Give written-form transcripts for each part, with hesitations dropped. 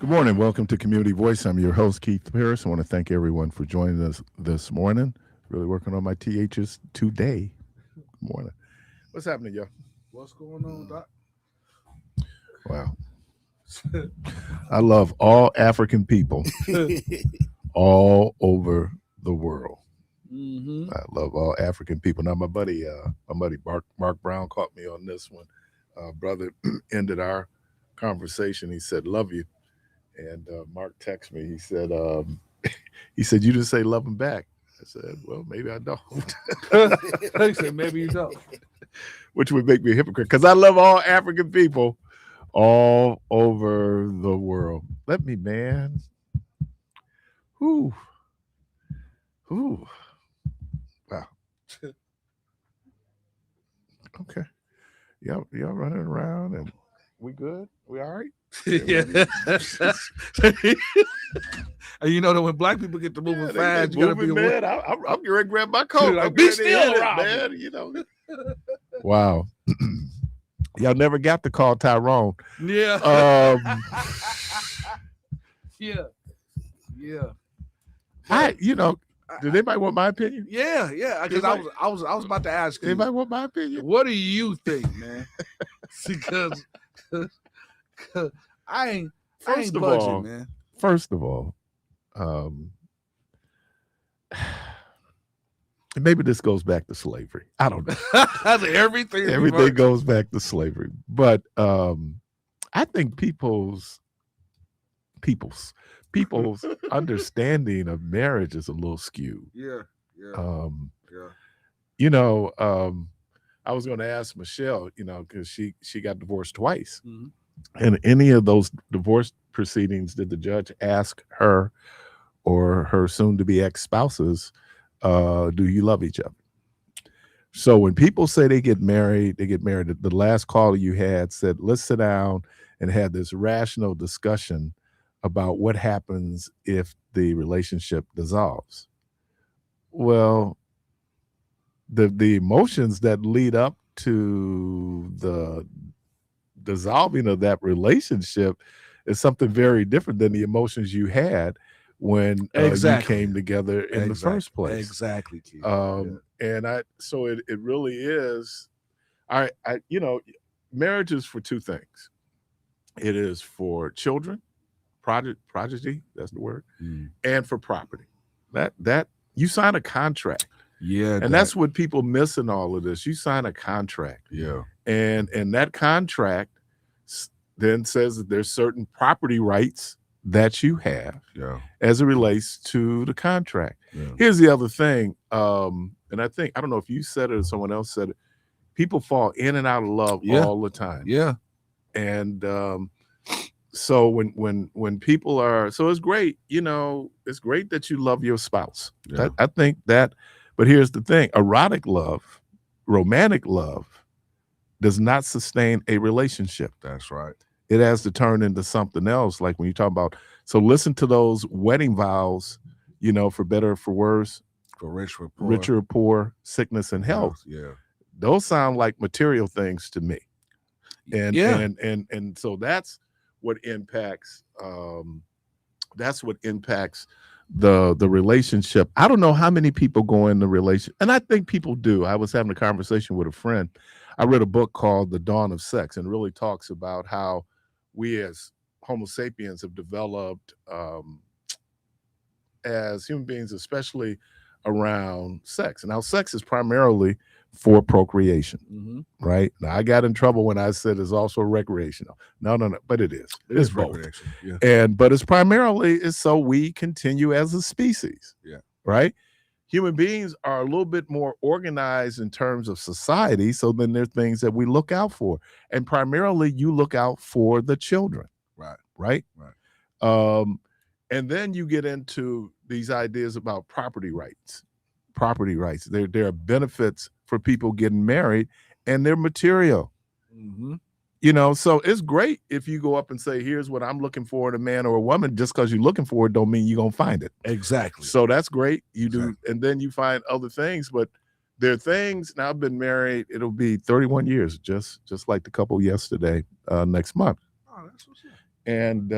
Good morning. Welcome to Community Voice. I'm your host, Keith Parris. I want to thank everyone for joining us this morning. Really working on my THs today. Good morning. What's happening, y'all? What's going on, Doc? Wow. I love all African people all over the world. I love all African people. Now, my buddy Mark Brown caught me on this one. Brother ended our conversation. He said, "Love you." And Mark texted me. He said, "You just say love him back." I said, "Well, maybe I don't." He said, maybe you don't. Which would make me a hypocrite because I love all African people all over the world. Let me, man. Whoo. Ooh. Wow. Okay. Y'all running around and we good? We all right? Yeah. And you know that when black people get to moving fast, you gotta be moving, man. I'm getting ready to grab my coat. Like, I'm be getting ready to still hit it, around me. man. You know. Wow. Y'all never got to call Tyrone. Yeah. Yeah. Did anybody want my opinion? Yeah. Because I was about to ask you. Anybody want my opinion? What do you think, man? Because I ain't budging, man. First of all, maybe this goes back to slavery. I don't know. Everything goes back to slavery. But I think people's understanding of marriage is a little skewed. Yeah. I was going to ask Michelle, because she got divorced twice. Mm-hmm. And any of those divorce proceedings, did the judge ask her or her soon-to-be ex-spouses, do you love each other? So when people say they get married. The last caller you had said, let's sit down and have this rational discussion about what happens if the relationship dissolves. Well, the emotions that lead up to the dissolving of that relationship is something very different than the emotions you had when you came together in the first place. Exactly. And so it really is. Marriage is for two things. It is for children, prodigy, that's the word, and for property. That you sign a contract. Yeah. And that's what people miss in all of this. You sign a contract. Yeah. And that contract then says that there's certain property rights that you have as it relates to the contract. Yeah. Here's the other thing. And I don't know if you said it or someone else said it. People fall in and out of love all the time. Yeah. And so when people are, so it's great, it's great that you love your spouse. Yeah. I think that, but here's the thing, erotic love, romantic love does not sustain a relationship. That's right. It has to turn into something else. Like when you talk about, so listen to those wedding vows, for better or for worse, for rich or poor, sickness and health. Yeah. Those sound like material things to me. And so that's what impacts the relationship. I don't know how many people go in the relationship, and I think people do. I was having a conversation with a friend. I read a book called The Dawn of Sex, and it really talks about how we as Homo sapiens have developed as human beings, especially around sex. And now sex is primarily for procreation, right? Now, I got in trouble when I said it's also recreational. No, but it is. It's both. Yeah. But it's primarily is so we continue as a species. Yeah. Right? Human beings are a little bit more organized in terms of society. So then there are things that we look out for. And primarily you look out for the children. Right? And then you get into these ideas about property rights. There are benefits for people getting married, and they're material. So it's great if you go up and say, here's what I'm looking for in a man or a woman. Just because you're looking for it don't mean you're going to find it. Exactly. So that's great. You do. And then you find other things, but there are things. Now I've been married. It'll be 31 years, just like the couple yesterday, next month. Oh, that's what's up. And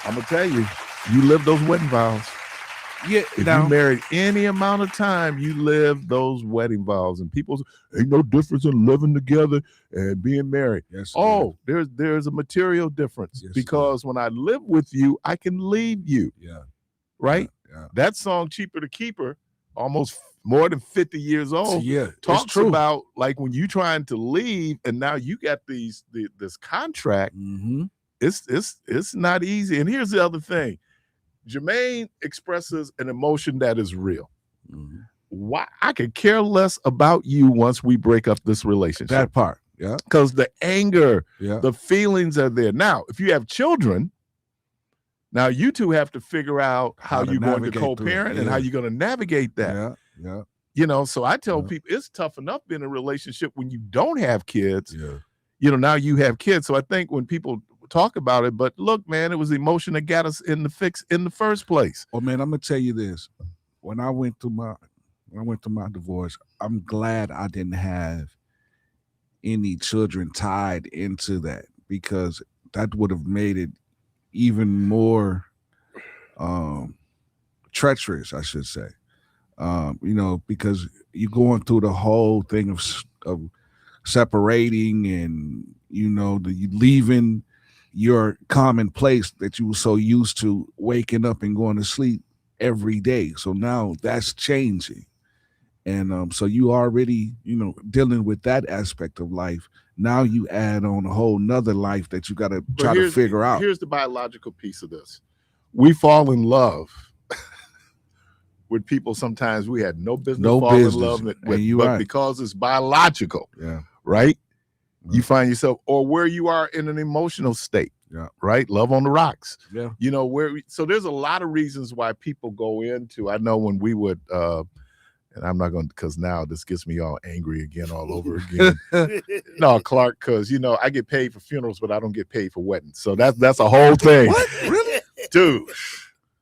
I'm gonna tell you, you live those wedding vows. Yeah, If now you married any amount of time, you live those wedding vows. And people say, ain't no difference in living together and being married. yes, Oh, there's a material difference Yes, because when I live with you, I can leave you. yeah, Right? yeah. That song, Cheaper to Keep Her, almost more than 50 years old, Yeah, talks about like when you trying to leave and now you got this contract. Mm-hmm. It's not easy. And here's the other thing. Jermaine expresses an emotion that is real. Mm-hmm. Why I could care less about you once we break up this relationship. That part, yeah, because the anger, yeah, the feelings are there. Now, if you have children, now you two have to figure out how you're going to co-parent and how you're going to navigate that. Yeah, yeah. You know, so I tell people it's tough enough being in a relationship when you don't have kids. Yeah. You know, now you have kids. So I think when people talk about it, but look, man, it was the emotion that got us in the fix in the first place. Well, man, I'm gonna tell you this. When I went through my divorce, I'm glad I didn't have any children tied into that because that would have made it even more treacherous, I should say. You know, because you're going through the whole thing of separating and you know you leaving your common place that you were so used to waking up and going to sleep every day. So now that's changing. And so you already, you know, dealing with that aspect of life. Now you add on a whole nother life that you got to try to figure out. Here's the biological piece of this. We fall in love with people sometimes we had no business falling in love with, but because it's biological, right? You find yourself, or where you are in an emotional state, right? Love on the rocks, you know, so there's a lot of reasons why people go into. I know when we would, and I'm not going to, because now this gets me all angry again, all over again. No, Clark, because you know I get paid for funerals, but I don't get paid for weddings, so that's a whole thing. What, really,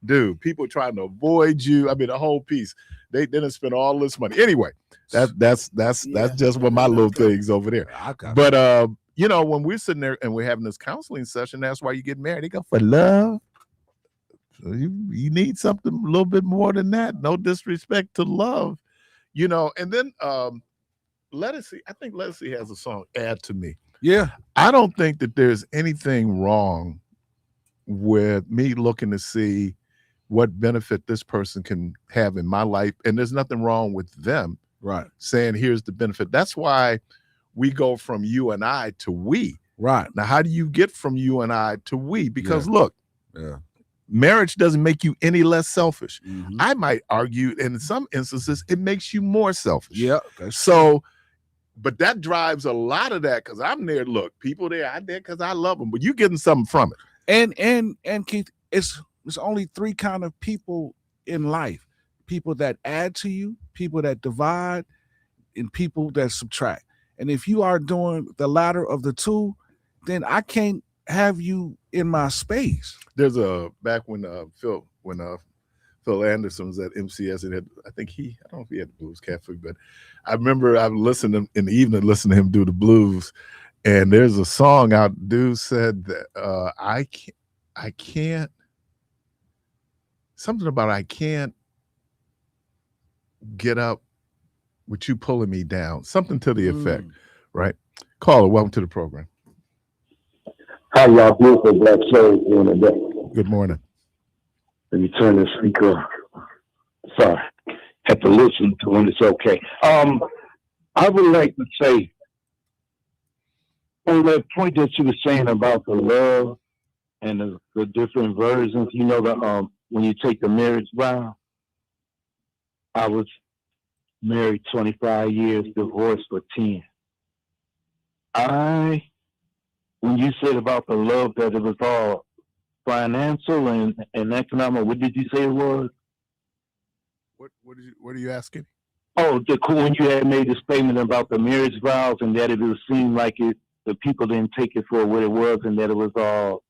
dude? People trying to avoid you. I mean, the whole piece. They didn't spend all this money anyway. That's just one of my little things over there. But you know, when we're sitting there and we're having this counseling session, that's why you get married. They go for love. So you need something a little bit more than that. No disrespect to love, you know. And then Lettucey, I think Lettucey has a song, Add to Me. Yeah. I don't think that there's anything wrong with me looking to see what benefit this person can have in my life. And there's nothing wrong with them saying, here's the benefit. That's why we go from you and I to we. Right. Now, how do you get from you and I to we? Because look, marriage doesn't make you any less selfish. Mm-hmm. I might argue in some instances, it makes you more selfish. Yeah. So, but that drives a lot of that because I'm there. Look, people there, I'm there because I love them, but you're getting something from it. And Keith, there's only three kind of people in life: people that add to you, people that divide, and people that subtract. And if you are doing the latter of the two, then I can't have you in my space. There's back when Phil Anderson was at MCS, and I don't know if he had the Blues Cafe, but I remember I listened to him in the evening, listening to him do the blues, and there's a song out. Dude said that I can't. Something about I can't get up with you pulling me down. Something to the effect, right? Caller, welcome to the program. How y'all beautiful black souls doing today? Good morning. Let me turn the speaker. Sorry, have to listen to when it's okay. I would like to say on that point that you were saying about the love and the different versions. You know, when you take the marriage vow. I was married 25 years, divorced for 10. When you said about the love that it was all financial and economic, what did you say it was? What are you asking? Oh, when you had made the statement about the marriage vows and that it would seem like the people didn't take it for what it was and that it was all,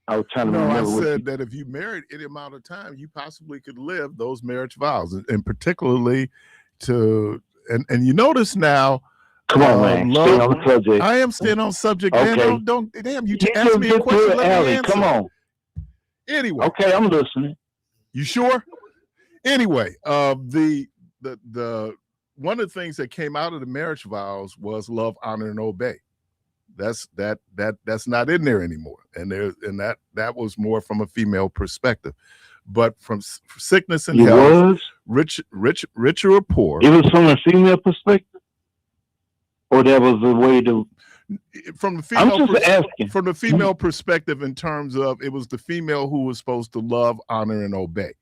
I was trying to remember. I said that if you married any amount of time, you possibly could live those marriage vows, and particularly and you notice now. Come on, man. Love, stay on subject. I am staying on subject, okay. man. Don't damn you ask me a question. Let me answer. Come on. Anyway, Okay, I'm listening. you sure? Anyway, the one of the things that came out of the marriage vows was love, honor, and obey. That's not in there anymore, and that was more from a female perspective. But from sickness and You health, was? richer or poor, It was from a female perspective, or that was a way to. from the I'm female just asking. from the female perspective, in terms of it was the female who was supposed to love, honor, and obey.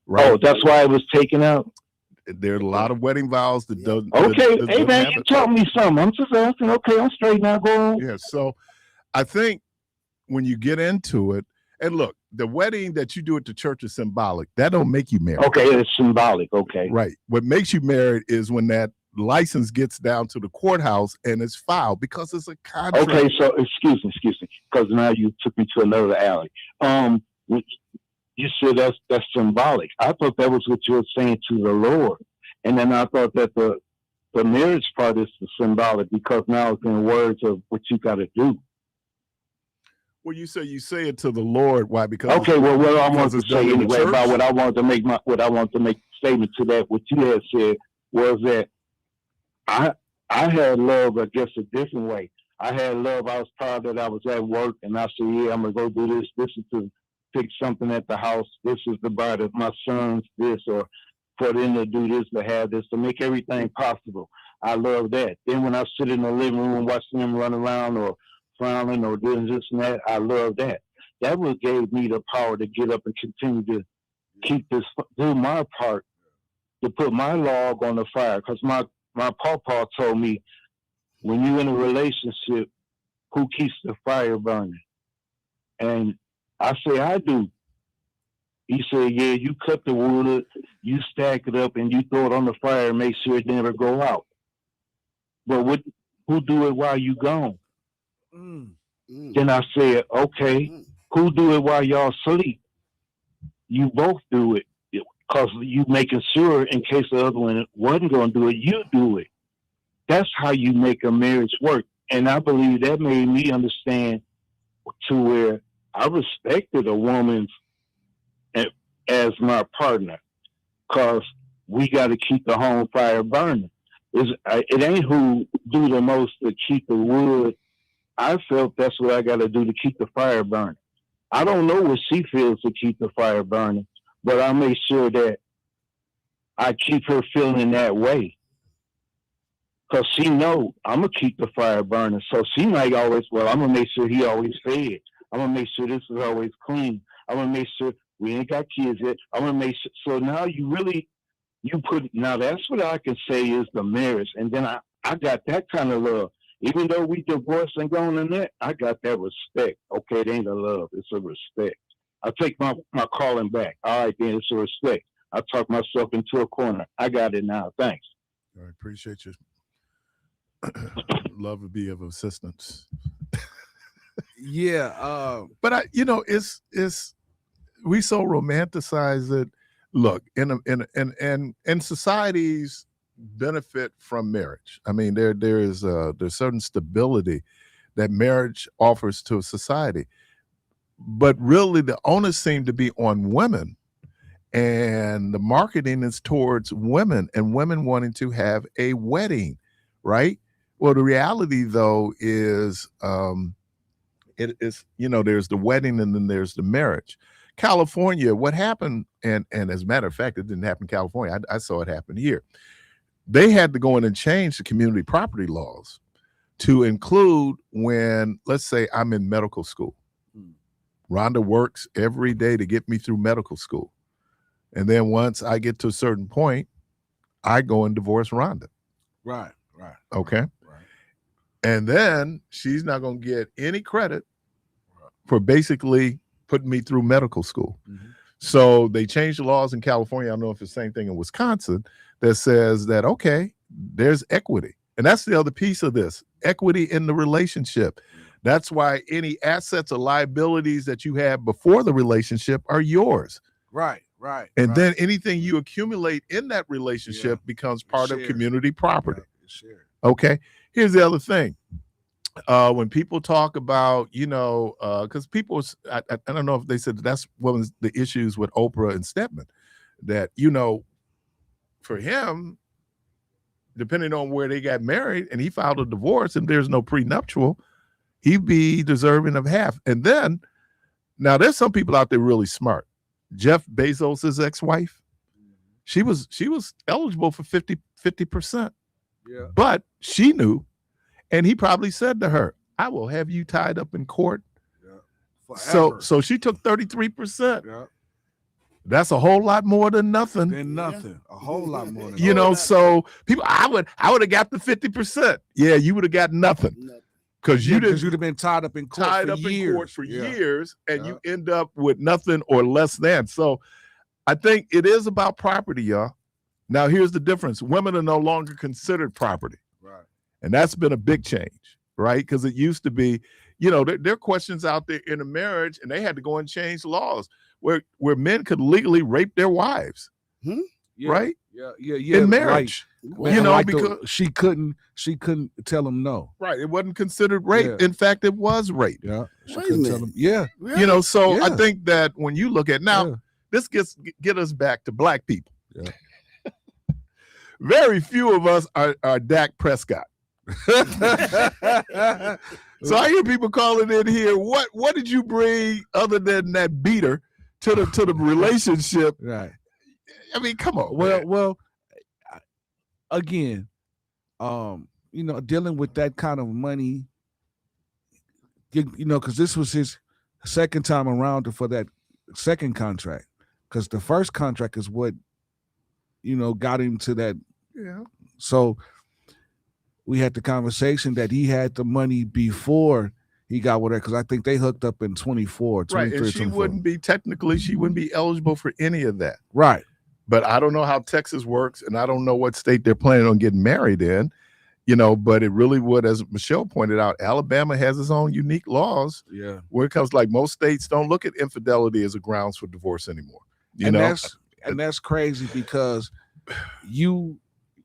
Right? Oh, that's why it was taken out. There are a lot of wedding vows that don't. Okay, that hey man, have you it. taught me something. I'm just asking. Okay, I'm straight now. Go on. Yeah, so I think when you get into it, and look, the wedding that you do at the church is symbolic. That don't make you married. Okay, it's symbolic. Okay, Right. What makes you married is when that license gets down to the courthouse and it's filed, because it's a contract. Okay, so excuse me, because now you took me to another alley. You said that's symbolic. I thought that was what you were saying to the Lord, and then I thought that the marriage part is the symbolic, because now it's in words of what you got to do. Well, you say it to the Lord. Why? Because okay. Well, what I wanted to say done in the anyway church. about what I wanted to make statement to that. What you had said was that I had love, I guess, a different way. I had love. I was proud that I was at work, and I said, "Yeah, I'm gonna go do this. This is to fix something at the house. This is to buy my sons this, or for them to do this, to have this, to make everything possible." I love that. Then when I sit in the living room watching them run around or frowning or doing this and that, I love that. That what gave me the power to get up and continue to keep this, do my part, to put my log on the fire. Because my papa told me, when you're in a relationship, who keeps the fire burning? And I say, I do. He said, yeah, you cut the wood, you stack it up, and you throw it on the fire and make sure it never go out. But who do it while you gone? Then I said, okay, who do it while y'all sleep? You both do it, because you making sure in case the other one wasn't going to do it, you do it. That's how you make a marriage work. And I believe that made me understand to where I respected a woman as my partner, because we got to keep the home fire burning. It ain't who do the most to keep the wood. I felt that's what I got to do to keep the fire burning. I don't know what she feels to keep the fire burning, but I make sure that I keep her feeling that way. Because she know I'm going to keep the fire burning. So she might always, well, I'm going to make sure he always fed. I'm going to make sure this is always clean. I'm going to make sure we ain't got kids yet. I'm going to make sure. So now now that's what I can say is the marriage. And then I got that kind of love. Even though we divorced and gone in that, I got that respect. Okay, it ain't a love, it's a respect. I take my calling back. All right, then, it's a respect. I talk myself into a corner. I got it now. Thanks. I appreciate you. Love to be of assistance. Yeah, but it's we so romanticize it. Look, in societies benefit from marriage. I mean, there's certain stability that marriage offers to a society, but really the onus seemed to be on women, and the marketing is towards women and women wanting to have a wedding, right? Well, the reality though is it is, there's the wedding and then there's the marriage. California, what happened, and as a matter of fact, it didn't happen in California. I saw it happen here. They had to go in and change the community property laws to include when, let's say, I'm in medical school. Rhonda works every day to get me through medical school. And then once I get to a certain point, I go and divorce Rhonda. Right. Okay. Right. And then she's not going to get any credit for basically putting me through medical school. Mm-hmm. So they changed the laws in California. I don't know if it's the same thing in Wisconsin, that says that, okay, there's equity. And that's the other piece of this, equity in the relationship. That's why any assets or liabilities that you have before the relationship are yours. Right. And then anything you accumulate in that relationship becomes part of community property. Right. Okay. Here's the other thing. when people talk about, because people, I don't know if they said that's one of the issues with Oprah and Stedman, that, for him, depending on where they got married and he filed a divorce and there's no prenuptial, he'd be deserving of half. And then, now there's some people out there really smart. Jeff Bezos' ex-wife, she was eligible for 50%. Yeah. But she knew, and he probably said to her, I will have you tied up in court. Yeah. So she took 33%. Yeah. That's a whole lot more than nothing. Than nothing. A whole lot more than So people, I would have got the 50%. Yeah, you would have got nothing. Because you'd have been tied up in court for years, and you end up with nothing or less than. So I think it is about property, y'all. Now, here's the difference. Women are no longer considered property. Right. And that's been a big change, right? Because it used to be, there are questions out there in a marriage, and they had to go and change laws where men could legally rape their wives, right? Yeah. In marriage. Because she couldn't tell him no. Right. It wasn't considered rape. Yeah. In fact, it was rape. Yeah. She Wait a couldn't minute. tell him. Yeah. So I Yeah. think that when you look at now, Yeah. this get us back to black people. Yeah. Very few of us are Dak Prescott. So I hear people calling in here. What did you bring other than that beater to the relationship? Right. I mean, come on. Well, again, dealing with that kind of money, because this was his second time around for that second contract. Because the first contract is what, got him to that. Yeah. So we had the conversation that he had the money before he got with her, because I think they hooked up in 24, 23, Right, and she 24. wouldn't be eligible for any of that. Right. But I don't know how Texas works, and I don't know what state they're planning on getting married in, but it really would, as Michelle pointed out, Alabama has its own unique laws. Yeah. Where it comes, like, most states don't look at infidelity as a grounds for divorce anymore. That's crazy, because you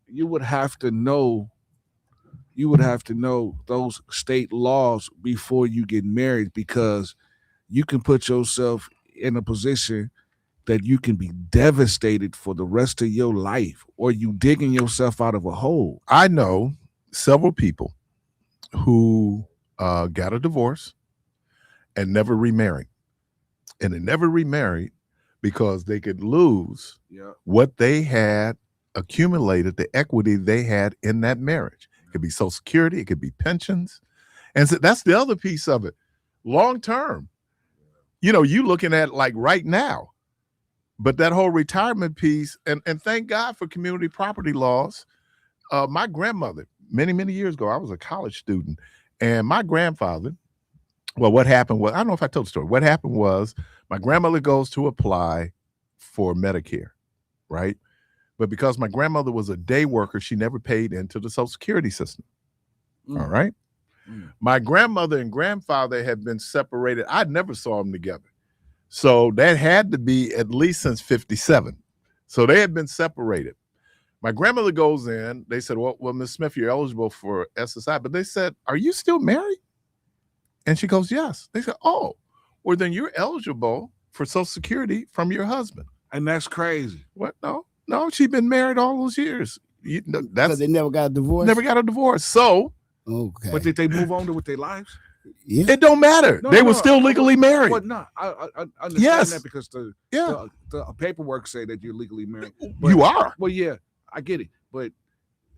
would have to know those state laws before you get married, because you can put yourself in a position that you can be devastated for the rest of your life, or you digging yourself out of a hole. I know several people who got a divorce and never remarried. And they never remarried because they could lose what they had accumulated, the equity they had in that marriage. It could be Social Security, it could be pensions. And so that's the other piece of it. Long term, you looking at like right now, but that whole retirement piece, and thank God for community property laws. My grandmother, many, many years ago, I was a college student, and my grandfather, well, what happened was, I don't know if I told the story. What happened was my grandmother goes to apply for Medicare, right? But because my grandmother was a day worker, she never paid into the Social Security system. All right. My grandmother and grandfather had been separated. I never saw them together. So that had to be at least since 57. So they had been separated. My grandmother goes in. They said, well, Ms. Smith, you're eligible for SSI. But they said, are you still married? And she goes, yes. They said, oh, well, then you're eligible for Social Security from your husband. And that's crazy. What? No, she'd been married all those years. Because they never got a divorce? Never got a divorce. So. Okay. But did they move on with their lives? Yeah. It don't matter. They were still legally married. Well, no, I understand that, because the paperwork say that you're legally married. But, you are. Well, yeah, I get it. But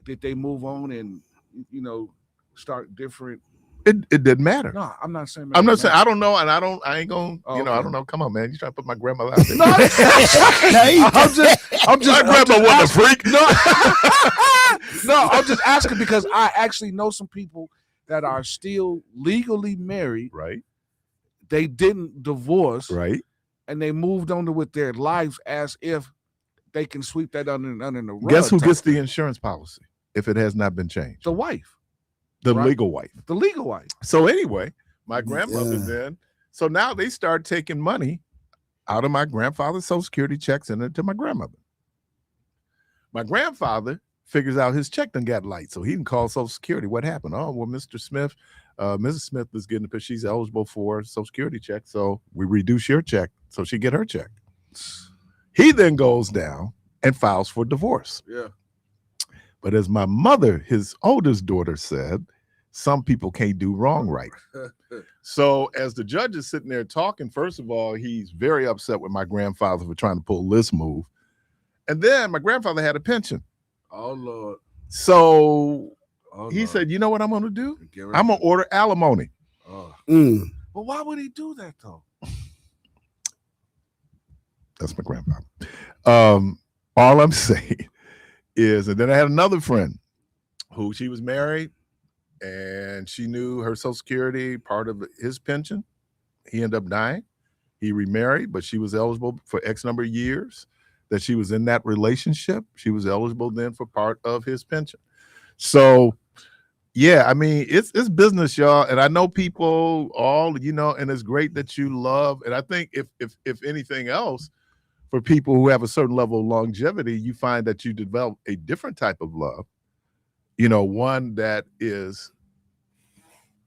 did they move on and start different? It didn't matter. No, I'm not saying. I'm not saying. I don't know, and I ain't gonna. Oh, I don't know. Come on, man. You trying to put my grandmother out there? No, I'm just. My grandma wasn't a freak. No, I'm just asking because I actually know some people that are still legally married. Right. They didn't divorce. Right. And they moved on with their lives as if they can sweep that under the rug. Guess who gets the insurance policy if it has not been changed? The wife. The right? legal wife. The legal wife. So anyway, my grandmother then. So now they start taking money out of my grandfather's Social Security checks and into my grandmother. My grandfather figures out his check done got light, so he can call Social Security. What happened? Oh, well, Mr. Smith, Mrs. Smith is getting because she's eligible for Social Security check, so we reduce your check so she get her check. He then goes down and files for divorce. Yeah. But as my mother, his oldest daughter, said, some people can't do wrong right. So as the judge is sitting there talking, first of all, he's very upset with my grandfather for trying to pull this move. And then my grandfather had a pension. Oh, Lord. So he Lord. said, you know what I'm going to do? I'm going to order alimony. Oh. Mm. But why would he do that, though? That's my grandfather. All I'm saying is, and then I had another friend who she was married and she knew her Social Security, part of his pension. He ended up dying. He remarried, but she was eligible for X number of years that she was in that relationship. She was eligible then for part of his pension. So, yeah, I mean, it's business, y'all. And I know people all, you know, and it's great that you love. And I think if anything else, for people who have a certain level of longevity, you find that you develop a different type of love, you know, one that is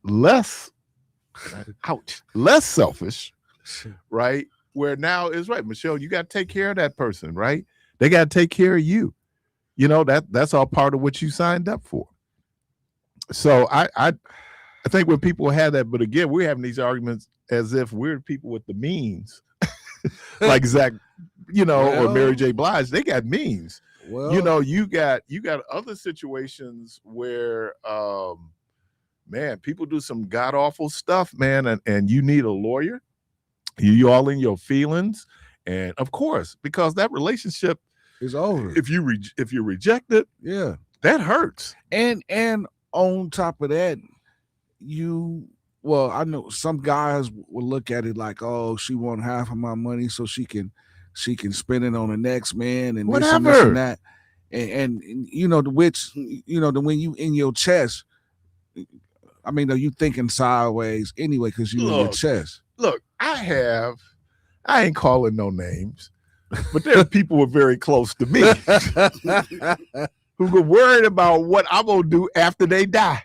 less, less selfish, right? Where now is right, Michelle, you got to take care of that person, right? They got to take care of you. You know, that's all part of what you signed up for. So I think when people have that, but again, we're having these arguments as if we're people with the means, like Zach, you know, or Mary J. Blige, they got means. Well, You know, you got other situations where man, people do some god awful stuff, man, and you need a lawyer. You all in your feelings, and of course, because that relationship is over. If you reject it, Yeah, that hurts. And on top of that, I know some guys will look at it like, oh, she want half of my money so she can spend it on the next man and this and this and that. And you know, when you in your chest, I mean, are you thinking sideways anyway because you in your chest? Look, I ain't calling no names, but there are people who are very close to me who get worried about what I'm gonna do after they die.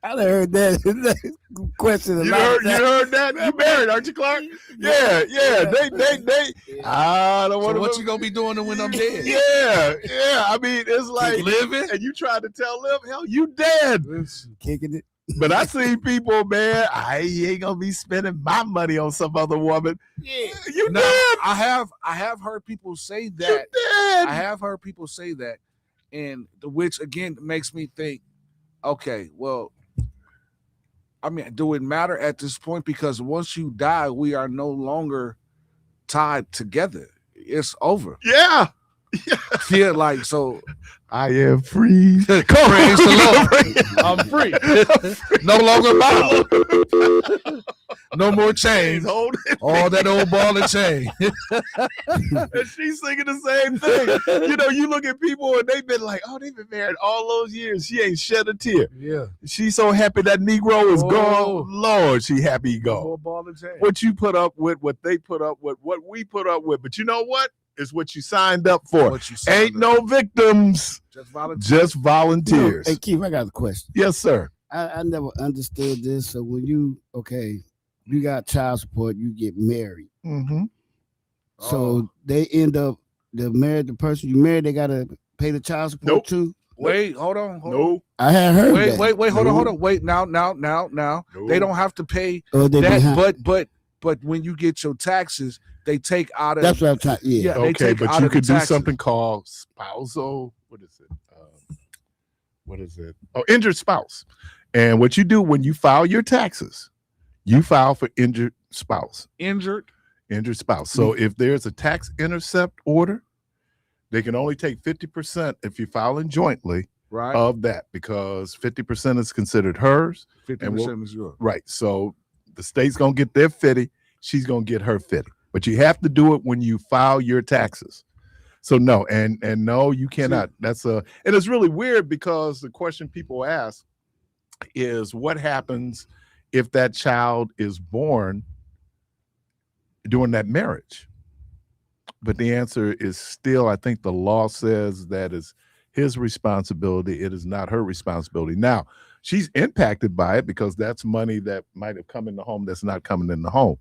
I heard that question. You heard that? You married, aren't you, Clark? Yeah. They. I don't want to. So what you gonna be doing when I'm dead? Yeah. I mean, it's like living, and you tried to tell them, hell, you dead. Kicking it. But I see people, man. I ain't gonna be spending my money on some other woman. Yeah, you dead. I have heard people say that. You dead. I have heard people say that, and which again makes me think, okay, well, I mean, do it matter at this point? Because once you die, we are no longer tied together. It's over. Yeah. Feel like so. I am free. Praise the Lord. I'm free. No longer bound. No more chains. All that old ball and chain. And she's singing the same thing. You know, you look at people and they've been like, oh, they've been married all those years. She ain't shed a tear. Yeah. She's so happy that Negro is gone. Lord, she happy gone. Ball and chain. What you put up with, what they put up with, what we put up with. But you know what? It's what you signed up for. Ain't no victims. Just volunteers. Hey, Keith, I got a question. Yes, sir. I never understood this. So when you got child support, you get married. Mm-hmm. So they end up the person you married, they gotta pay the child support too. Wait, hold on. No. I had heard that. Wait, hold on. Wait, now. No. They don't have to pay that, but when you get your taxes, they take out of. That's what I'm trying. Yeah. Okay, but you could do something called spousal. What is it? Oh, injured spouse. And what you do when you file your taxes, you file for injured spouse. Injured spouse. So if there's a tax intercept order, they can only take 50% if you're filing jointly of that, because 50% is considered hers. 50% is yours. Right. So the state's gonna get their 50, she's gonna get her 50. But you have to do it when you file your taxes. So no, and no, you cannot. And it's really weird because the question people ask is what happens if that child is born during that marriage? But the answer is still, I think the law says that is his responsibility. It is not her responsibility. Now, she's impacted by it because that's money that might have come in the home that's not coming in the home.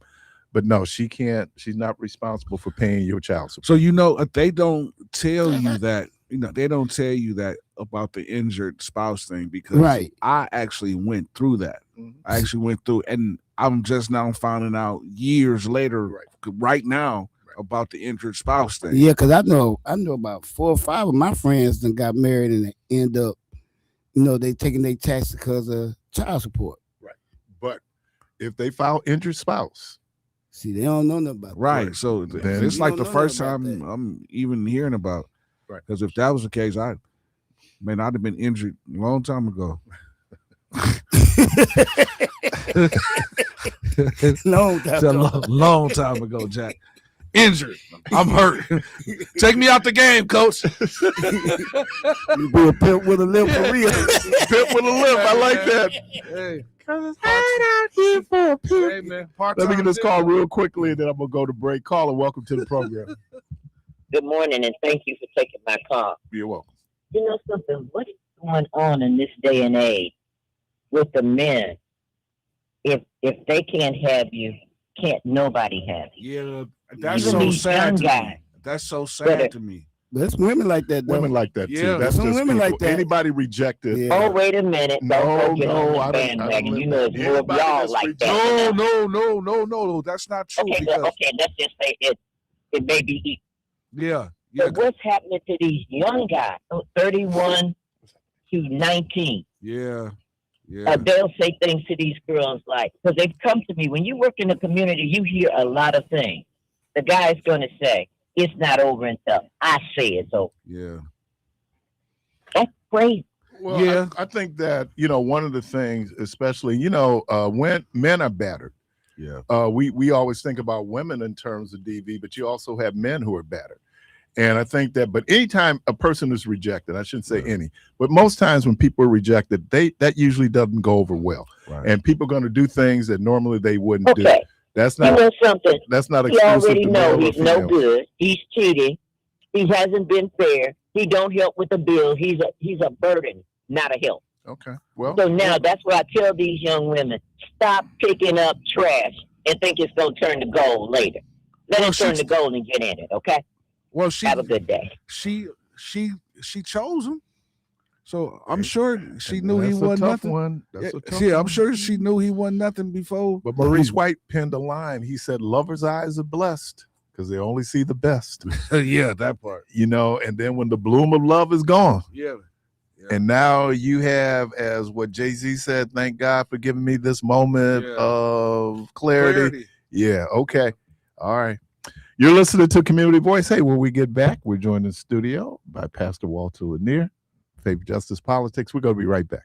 But no, she can't. She's not responsible for paying your child support. So they don't tell you that. They don't tell you that about the injured spouse thing because Right. I actually went through that. Mhm. I actually went through, and I'm just now finding out years later, right now, about the injured spouse thing. Yeah, because I know about 4 or 5 of my friends that got married and they end up, they taking their taxes because of child support. Right. But if they file injured spouse, see, they don't know nothing about right. that. So Then it's we like don't the know first nothing about time I'm even hearing about. Right. Because if that was the case, I'd have been injured a long time ago. Long time ago, Jack. Injured. I'm hurt. Take me out the game, coach. You be a pimp with a limp for real. pimp with a limp. I like that. Hey, Cause it's hard out here for a pimp. hey man, Let me get this call real quickly, and then I'm gonna go to break. Caller, welcome to the program. Good morning, and thank you for taking my call. You're welcome. You know something? What's going on in this day and age with the men? If they can't have you, can't nobody have you? Yeah, that's Even so these sad young to guys. me. That's so sad to me. There's women like that, though. Women like that too. Yeah. That's Some just women people. like that. Anybody rejected. Yeah. Oh, wait a minute. Don't get on I the don't bandwagon. You live know, that. it's more of Anybody y'all that's like rejected- that. No. That's not true. Okay, Because let's just say it may be. yeah. But what's happening to these young guys, 31 to 19? Yeah. They'll say things to these girls like, because they've come to me. When you work in the community, you hear a lot of things. The guy's going to say, it's not over until I say it's over. Yeah. That's crazy. Well, Yeah. I think that one of the things, especially when men are battered. Yeah. We always think about women in terms of DV, but you also have men who are battered. And I think that, but anytime a person is rejected, I shouldn't say any, but most times when people are rejected, that usually doesn't go over well. Right. And people are going to do things that normally they wouldn't do. Okay. That's You not know something? that's not He exclusive already to know male or he's no female. good. He's cheating. He hasn't been fair. He don't help with the bill. He's a burden, not a help. Okay. Well, So now that's what I tell these young women: stop picking up trash and think it's gonna turn to gold later. Let Well, it turn to gold and get in it. Okay. Well, Have a good day. She chose him, so I'm sure she knew he that's a wasn't tough nothing. one. That's a tough I'm one. sure she knew he wasn't nothing before. But Maurice White penned a line. He said, "Lovers' eyes are blessed because they only see the best." Yeah, that part. And then when the bloom of love is gone, Yeah. and now you have, as what Jay-Z said, "Thank God for giving me this moment of clarity." Yeah. Okay. All right. You're listening to Community Voice. Hey, when we get back, we're joined in the studio by Pastor Walter Lanier, Faith, Justice, Politics. We're going to be right back.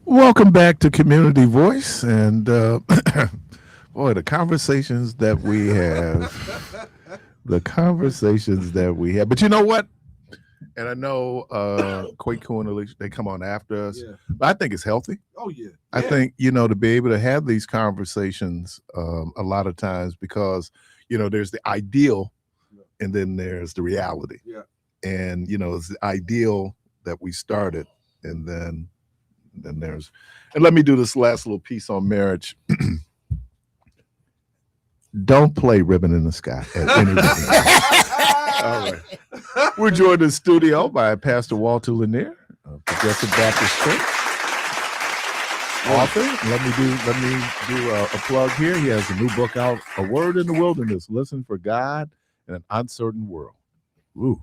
Welcome back to Community Voice, and boy, the conversations that we have, But you know what? And I know Kwaku and Alicia, they come on after us, but I think it's healthy. Oh yeah. I think, to be able to have these conversations a lot of times, because there's the ideal and then there's the reality. Yeah. And it's the ideal that we started, and then there's, and let me do this last little piece on marriage. Don't play Ribbon in the Sky at any time. All right. We're joined in the studio by Pastor Walter Lanier of Progressive Baptist Church. Author. Let me do a plug here. He has a new book out, A Word in the Wilderness. Listen for God in an Uncertain World. Ooh.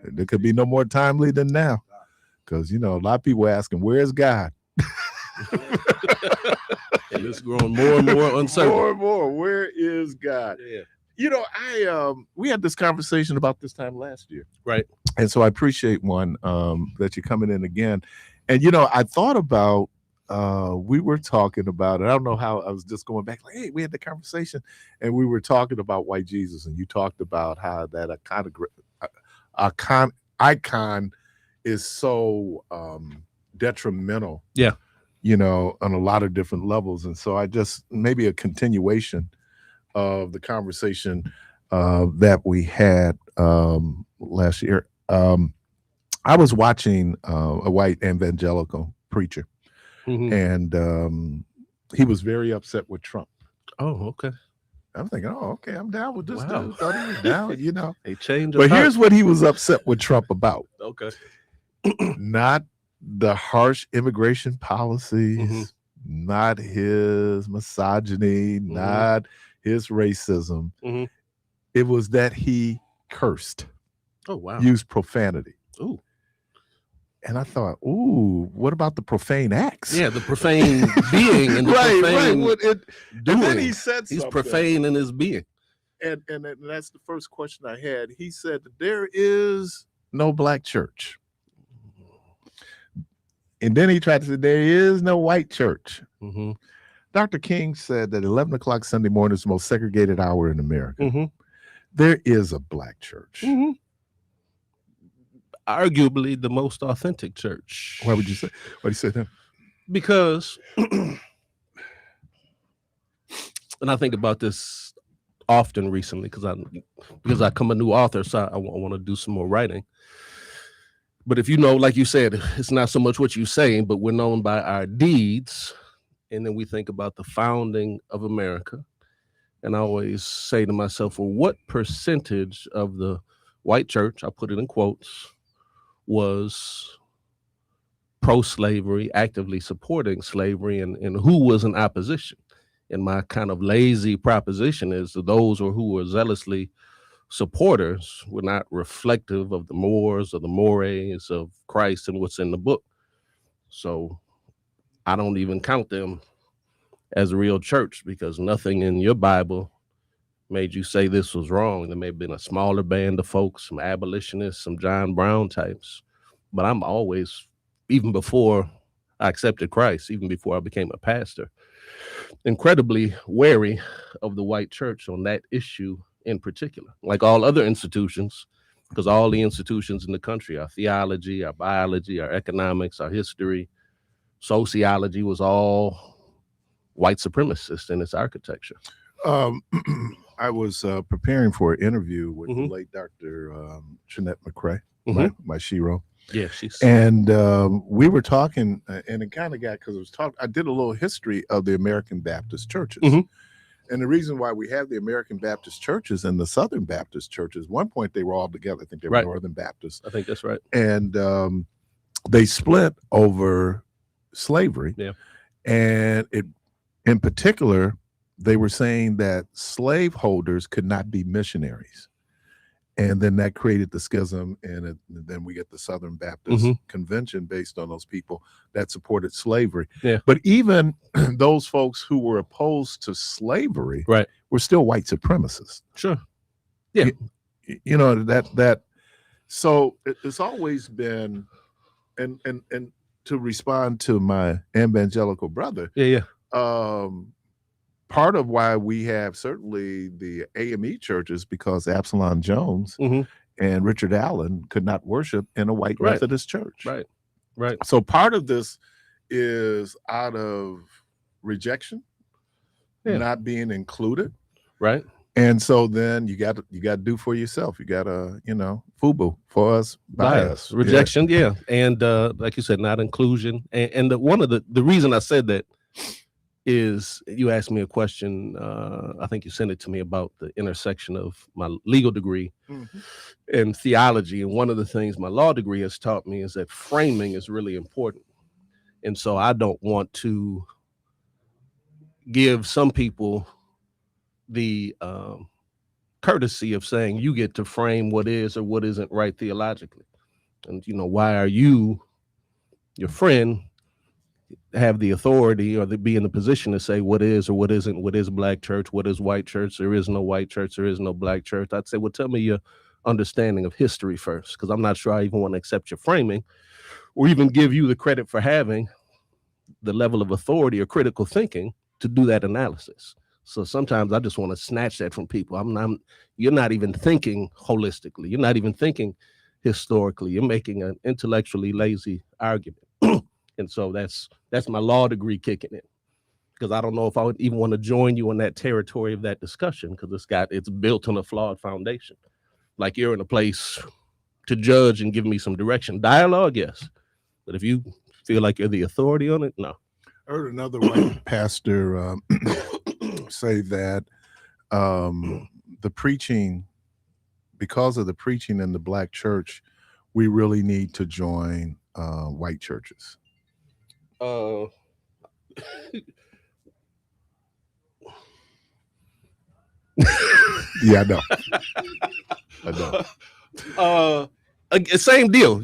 There could be no more timely than now. Because, a lot of people are asking, where's God? And it's growing more and more uncertain. More and more. Where is God? Yeah. We had this conversation about this time last year. Right. And so I appreciate that you're coming in again. And, I thought about, we were talking about it. I don't know how, I was just going back, like, hey, we had the conversation and we were talking about white Jesus. And you talked about how that icon is so detrimental. Yeah. On a lot of different levels. And so I just, maybe a continuation of the conversation that we had last year. I was watching a white evangelical preacher, and he was very upset with Trump. Oh, okay. I'm thinking, okay, I'm down with this Wow. dude. Thought he was down, They changed. But here's what he was upset with Trump about. Okay. Not the harsh immigration policies, not his misogyny, not his racism. It was that he cursed. Oh, wow. Used profanity. Ooh. And I thought, what about the profane acts? Yeah, the profane being and the profane doing. And then he said he's something. profane in his being. And that's the first question I had. He said, there is no black church. And then he tried to say, there is no white church. Dr. King said that 11 o'clock Sunday morning is the most segregated hour in America. There is a black church. Arguably the most authentic church. Why would you say? Why do you say that? Because, and I think about this often recently because I come a new author, so I want to do some more writing. But if like you said, it's not so much what you say, but we're known by our deeds. And then we think about the founding of America. And I always say to myself, well, what percentage of the white church, I put it in quotes, was pro-slavery, actively supporting slavery, and who was in opposition? And my kind of lazy proposition is that those who were zealously supporters were not reflective of the mores or the mores of Christ and what's in the book. So I don't even count them as a real church, because nothing in your Bible made you say this was wrong. There may have been a smaller band of folks, some abolitionists, some John Brown types, but I'm always, even before I accepted Christ, even before I became a pastor, incredibly wary of the white church on that issue in particular, like all other institutions, because all the institutions in the country, our theology, our biology, our economics, our history, sociology, was all white supremacist in its architecture. I was preparing for an interview with the late Dr. Jeanette McCrae, my shero. Yeah, she's. And we were talking, and it kind of got, because I did a little history of the American Baptist churches. And the reason why we have the American Baptist churches and the Southern Baptist churches, one point they were all together. I think they were Northern Baptists. I think that's right. And they split over slavery. Yeah. And in particular, they were saying that slaveholders could not be missionaries. And then that created the schism. And then we get the Southern Baptist Convention based on those people that supported slavery. Yeah. But even those folks who were opposed to slavery were still white supremacists. Sure. Yeah. So it's always been, and to respond to my evangelical brother, Yeah. part of why we have certainly the AME churches because Absalom Jones Mhm. and Richard Allen could not worship in a white Right. Methodist church. Right. So part of this is out of rejection, Yeah. not being included. Right. And so then you got to do for yourself. You got to, FUBU, for us, by us. Rejection, yeah. And like you said, not inclusion. And one of the reason I said that is you asked me a question, I think you sent it to me about the intersection of my legal degree and theology. And one of the things my law degree has taught me is that framing is really important. And so I don't want to give some people the courtesy of saying you get to frame what is or what isn't right theologically. And, why are you, your friend, have the authority or be in the position to say what is or what isn't, what is black church, what is white church, there is no white church, there is no black church. I'd say, well, tell me your understanding of history first, because I'm not sure I even want to accept your framing or even give you the credit for having the level of authority or critical thinking to do that analysis. So sometimes I just want to snatch that from people. You're not even thinking holistically. You're not even thinking historically. You're making an intellectually lazy argument. And so that's my law degree kicking in, because I don't know if I would even want to join you in that territory of that discussion, because it's built on a flawed foundation. Like, you're in a place to judge and give me some direction. Dialogue, yes. But if you feel like you're the authority on it, no. I heard another white pastor say that the preaching, because of the preaching in the black church, we really need to join white churches. Yeah, I know. Same deal,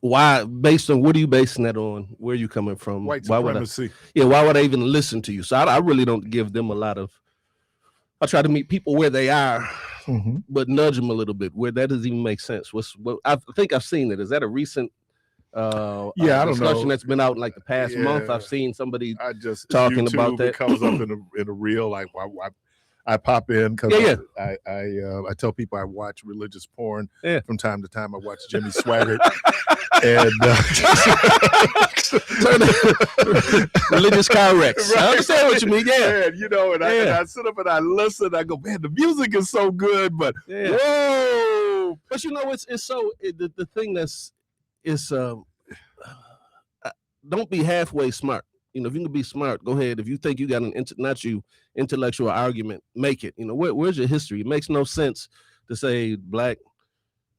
why, based on what are you basing that on? Where are you coming from? White why supremacy. Why would I even listen to you? So I really don't give them a lot of, I try to meet people where they are, but nudge them a little bit where that doesn't even make sense. I think I've seen it. Is that a recent I don't discussion know. that's been out in like the past month? I've seen somebody talking YouTube, about that. It comes up in a reel, like I pop in because I tell people I watch religious porn from time to time. I watch Jimmy Swaggart and religious car wrecks. Right. I understand what you mean. Yeah, and I sit up and I listen. I go, man, the music is so good, but whoa! But it's so the thing is don't be halfway smart. If you can be smart, go ahead. If you think you got an intellectual argument, make it. Where's your history? It makes no sense to say black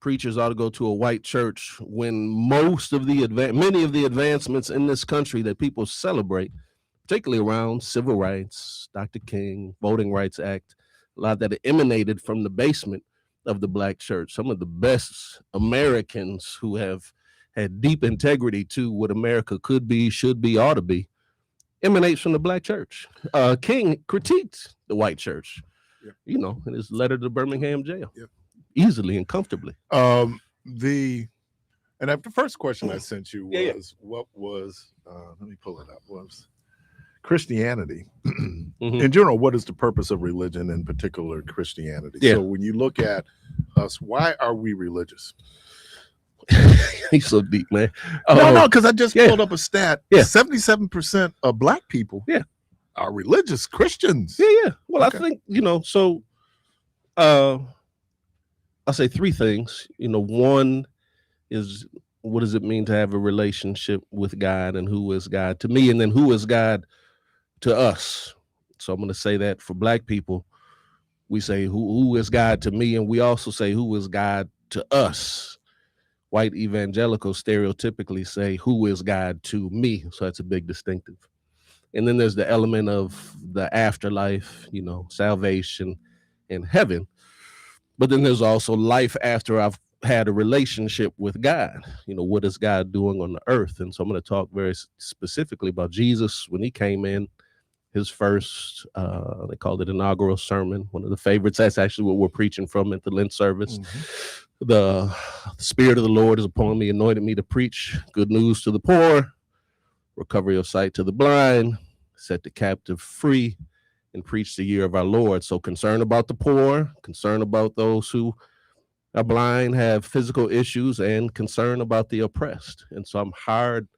preachers ought to go to a white church when many of the advancements in this country that people celebrate, particularly around civil rights, Dr. King, Voting Rights Act, a lot that emanated from the basement of the black church. Some of the best Americans who have had deep integrity to what America could be, should be, ought to be, emanates from the black church. King critiqued the white church, in his letter to Birmingham jail, easily and comfortably. The first question I sent you was, what was, let me pull it up, was Christianity. In general, what is the purpose of religion, in particular Christianity? So when you look at us, why are we religious? He's so deep, man. No, because I just pulled up a stat. 77% of black people are religious Christians. Well, I think, so I'll say three things. One is, what does it mean to have a relationship with God, and who is God to me, and then who is God to us? So I'm going to say that for black people, we say who is God to me, and we also say who is God to us. White evangelicals stereotypically say who is God to me, so that's a big distinctive. And then there's the element of the afterlife, salvation and heaven. But then there's also life after I've had a relationship with God. What is God doing on the earth? And so I'm going to talk very specifically about Jesus when he came in his first, they called it inaugural sermon, one of the favorites. That's actually what we're preaching from at the Lent service. The Spirit of the Lord is upon me, anointed me to preach good news to the poor, recovery of sight to the blind, set the captive free, and preach the year of our Lord. So concern about the poor, concern about those who are blind, have physical issues, and concern about the oppressed. And so I'm hard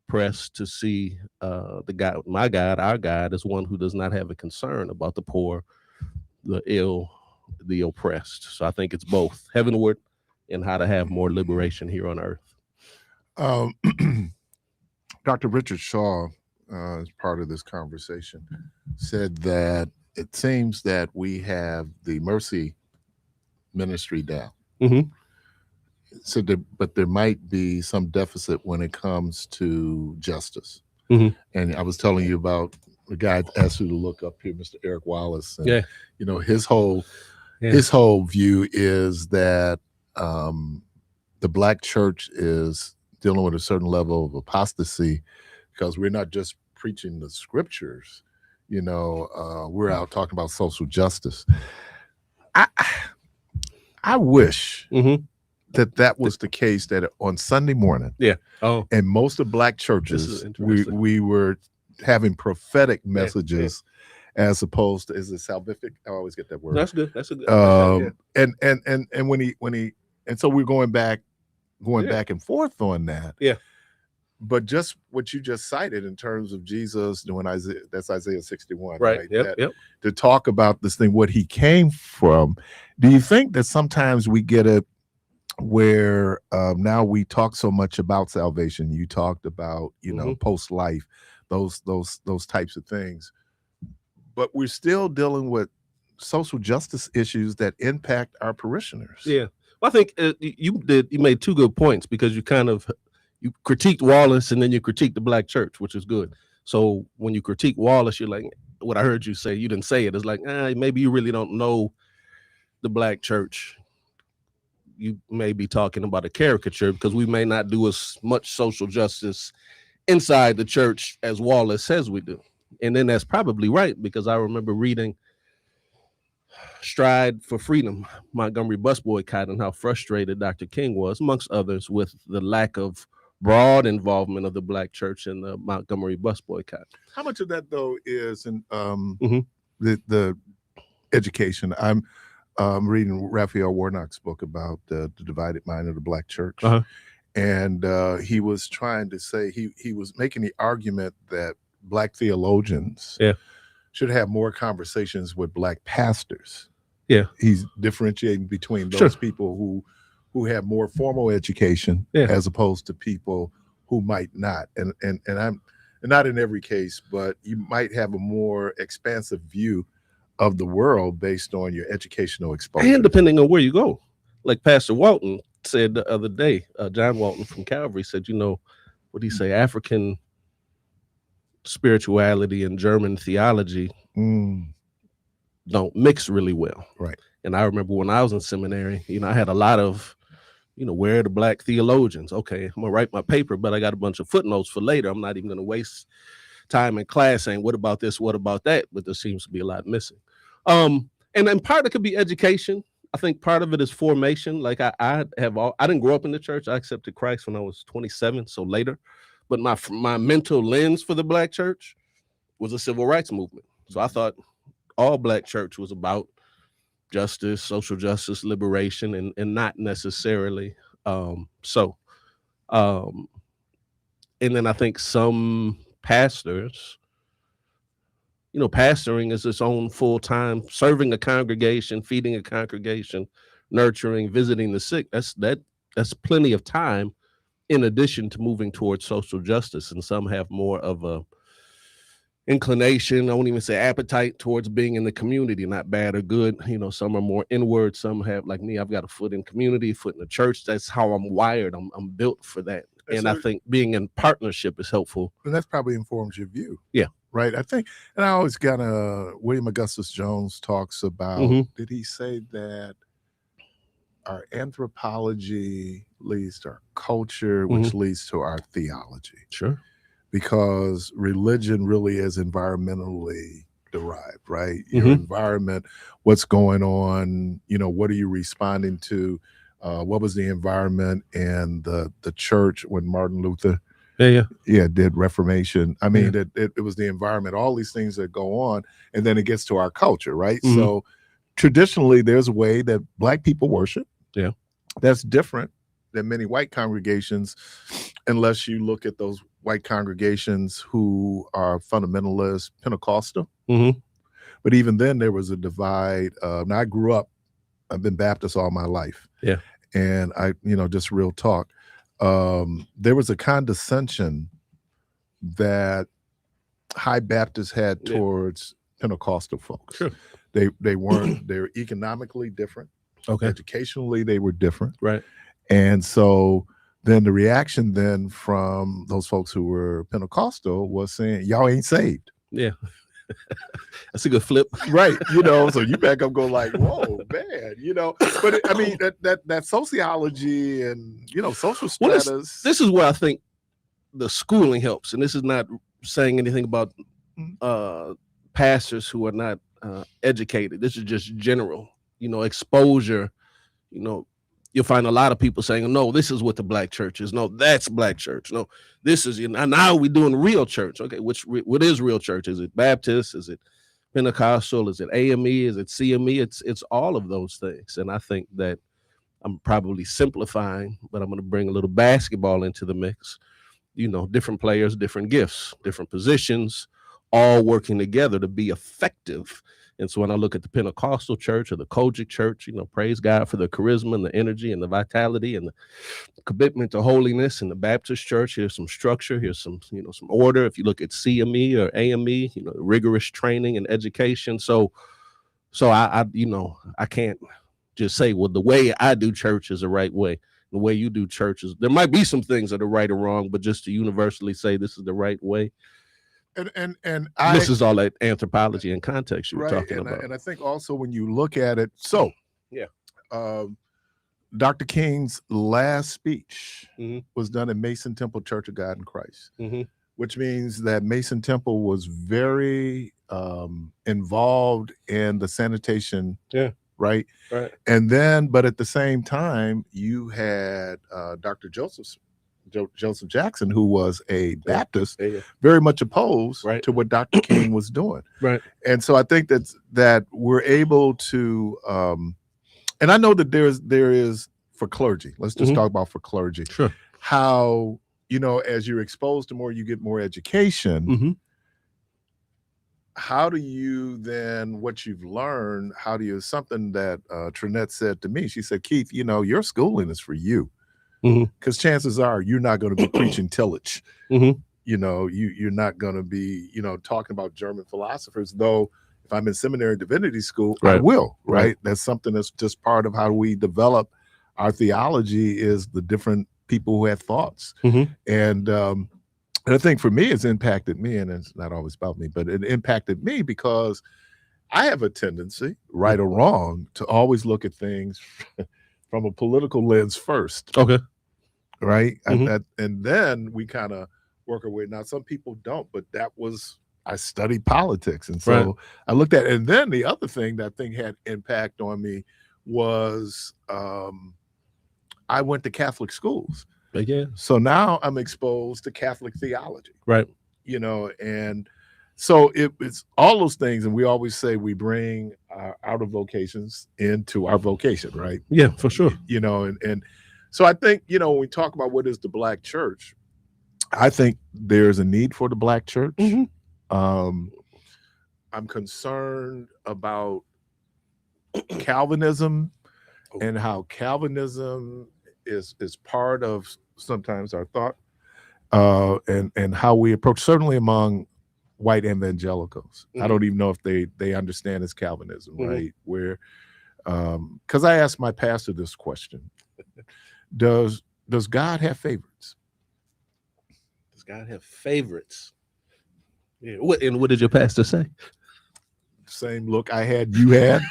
pressed to see the God, my God, our God, as one who does not have a concern about the poor, the ill, the oppressed. So I think it's both heavenward and how to have more liberation here on earth. Dr. Richard Shaw, as part of this conversation, said that it seems that we have the mercy ministry down. Mm-hmm. So, but there might be some deficit when it comes to justice. Mhm. And I was telling you about the guy I asked you to look up here, Mr. Eric Wallace. And, Yeah. you know, his whole view is that the Black church is dealing with a certain level of apostasy because we're not just preaching the scriptures. You know, we're out talking about social justice. I wish Mm-hmm. that was the case, that on Sunday morning, and most of Black churches, we were having prophetic messages as opposed to, is it salvific? I always get that word. That's good. That's a good. And when he and so we're going back and forth on that. Yeah. But just what you just cited in terms of Jesus doing that's Isaiah 61, Right. right? Yep. To talk about this thing, what he came from. Do you think that sometimes we get it where now we talk so much about salvation? You talked about, you know, post life, those types of things, but we're still dealing with social justice issues that impact our parishioners. Yeah. Well, I think you made two good points, because you critiqued Wallace and then you critiqued the Black church, which is good. So when you critique Wallace, you're like, what I heard you say, you didn't say it. It's like, maybe you really don't know the Black church. You may be talking about a caricature, because we may not do as much social justice inside the church as Wallace says we do. And then that's probably right, because I remember reading Stride for Freedom, Montgomery bus boycott, and how frustrated Dr. King was, amongst others, with the lack of broad involvement of the Black church in the Montgomery bus boycott. How much of that, though, is in the education? I'm reading Raphael Warnock's book about the divided mind of the Black church. And he was trying to say, he was making the argument that Black theologians should have more conversations with Black pastors. Yeah. He's differentiating between those people who have more formal education as opposed to people who might not. And I'm not in every case, but you might have a more expansive view of the world based on your educational exposure. And depending on where you go. Like Pastor Walton said the other day, John Walton from Calvary said, what do you say, African spirituality and German theology don't mix really well. Right. And I remember when I was in seminary, I had a lot of, where are the Black theologians? Okay, I'm gonna write my paper, but I got a bunch of footnotes for later. I'm not even gonna waste time in class saying, what about this? What about that? But there seems to be a lot missing. And then part of it could be education. I think part of it is formation. Like I didn't grow up in the church. I accepted Christ when I was 27, so later. But my mental lens for the Black church was a civil rights movement. So I thought all Black church was about justice, social justice, liberation, and not necessarily and then I think some pastors, pastoring is its own full-time, serving a congregation, feeding a congregation, nurturing, visiting the sick. That's plenty of time in addition to moving towards social justice. And some have more of a inclination, I won't even say appetite, towards being in the community, not bad or good. Some are more inward. Some have, like me, I've got a foot in community, foot in the church. That's how I'm wired. I'm built for that. And I think being in partnership is helpful. And that probably informs your view. Yeah. Right. I think, and I always got William Augustus Jones talks about, did he say that our anthropology leads to our culture, which leads to our theology? Sure. because religion really is environmentally derived, right? Your environment, what's going on, what are you responding to? What was the environment in the church when Martin Luther did Reformation? I mean, it was the environment, all these things that go on, and then it gets to our culture, right? So traditionally, there's a way that Black people worship that's different than many white congregations, unless you look at those white congregations who are fundamentalist Pentecostal. But even then, there was a divide. Now, I've been Baptist all my life. And I, just real talk. There was a condescension that high Baptists had towards Pentecostal folks. Sure. They weren't, they're economically different. Educationally, they were different. Right. And so then the reaction then from those folks who were Pentecostal was saying, y'all ain't saved. Yeah. That's a good flip. Right. So you back up, go like, whoa, man, but I mean, that sociology and, social status. This is where I think the schooling helps. And this is not saying anything about pastors who are not educated. This is just general, exposure. You'll find a lot of people saying, no, this is what the Black church is. No, that's Black church. No, this is, now we're doing real church. Okay, what is real church? Is it Baptist? Is it Pentecostal? Is it AME? Is it CME? It's all of those things. And I think that I'm probably simplifying, but I'm going to bring a little basketball into the mix. Different players, different gifts, different positions, all working together to be effective. And so when I look at the Pentecostal church or the Kojic church, praise God for the charisma and the energy and the vitality and the commitment to holiness. And the Baptist church, here's some structure, here's some, some order. If you look at CME or AME, rigorous training and education. So I can't just say, well, the way I do church is the right way. The way you do church is, there might be some things that are right or wrong, but just to universally say this is the right way. And this is all that anthropology and context you were talking about. And I think also when you look at it, so Dr. King's last speech was done at Mason Temple Church of God in Christ, which means that Mason Temple was very involved in the sanitation. Right. And then, but at the same time, you had Dr. Joseph Jackson, who was a Baptist, very much opposed to what Dr. King was doing. Right. And so I think that we're able to, and I know that there is for clergy. Let's just talk about for clergy. Sure. How, as you're exposed to more, you get more education. How do you then, what you've learned, something that Trinette said to me, she said, Keith, your schooling is for you. Because chances are you're not going to be preaching tillage. You're not going to be, talking about German philosophers, though if I'm in seminary divinity school, I will, right? That's something that's just part of how we develop our theology, is the different people who have thoughts. And I think for me, it's impacted me, and it's not always about me, but it impacted me because I have a tendency, right or wrong, to always look at things from a political lens first. Okay. Right. And then we kind of work our way. Now, some people don't, but I studied politics. And so I looked at it. And then the other thing that I think had impact on me was I went to Catholic schools. So now I'm exposed to Catholic theology. Right. And so it's all those things. And we always say we bring our outer vocations into our vocation, right? Yeah, for sure. And so I think, when we talk about what is the Black church, I think there's a need for the Black church. I'm concerned about Calvinism and how Calvinism is part of sometimes our thought and how we approach, certainly among white evangelicals. I don't even know if they understand it's Calvinism, right? Where, because I asked my pastor this question: Does God have favorites? Does God have favorites? Yeah. What did your pastor say? Same look I had, you had.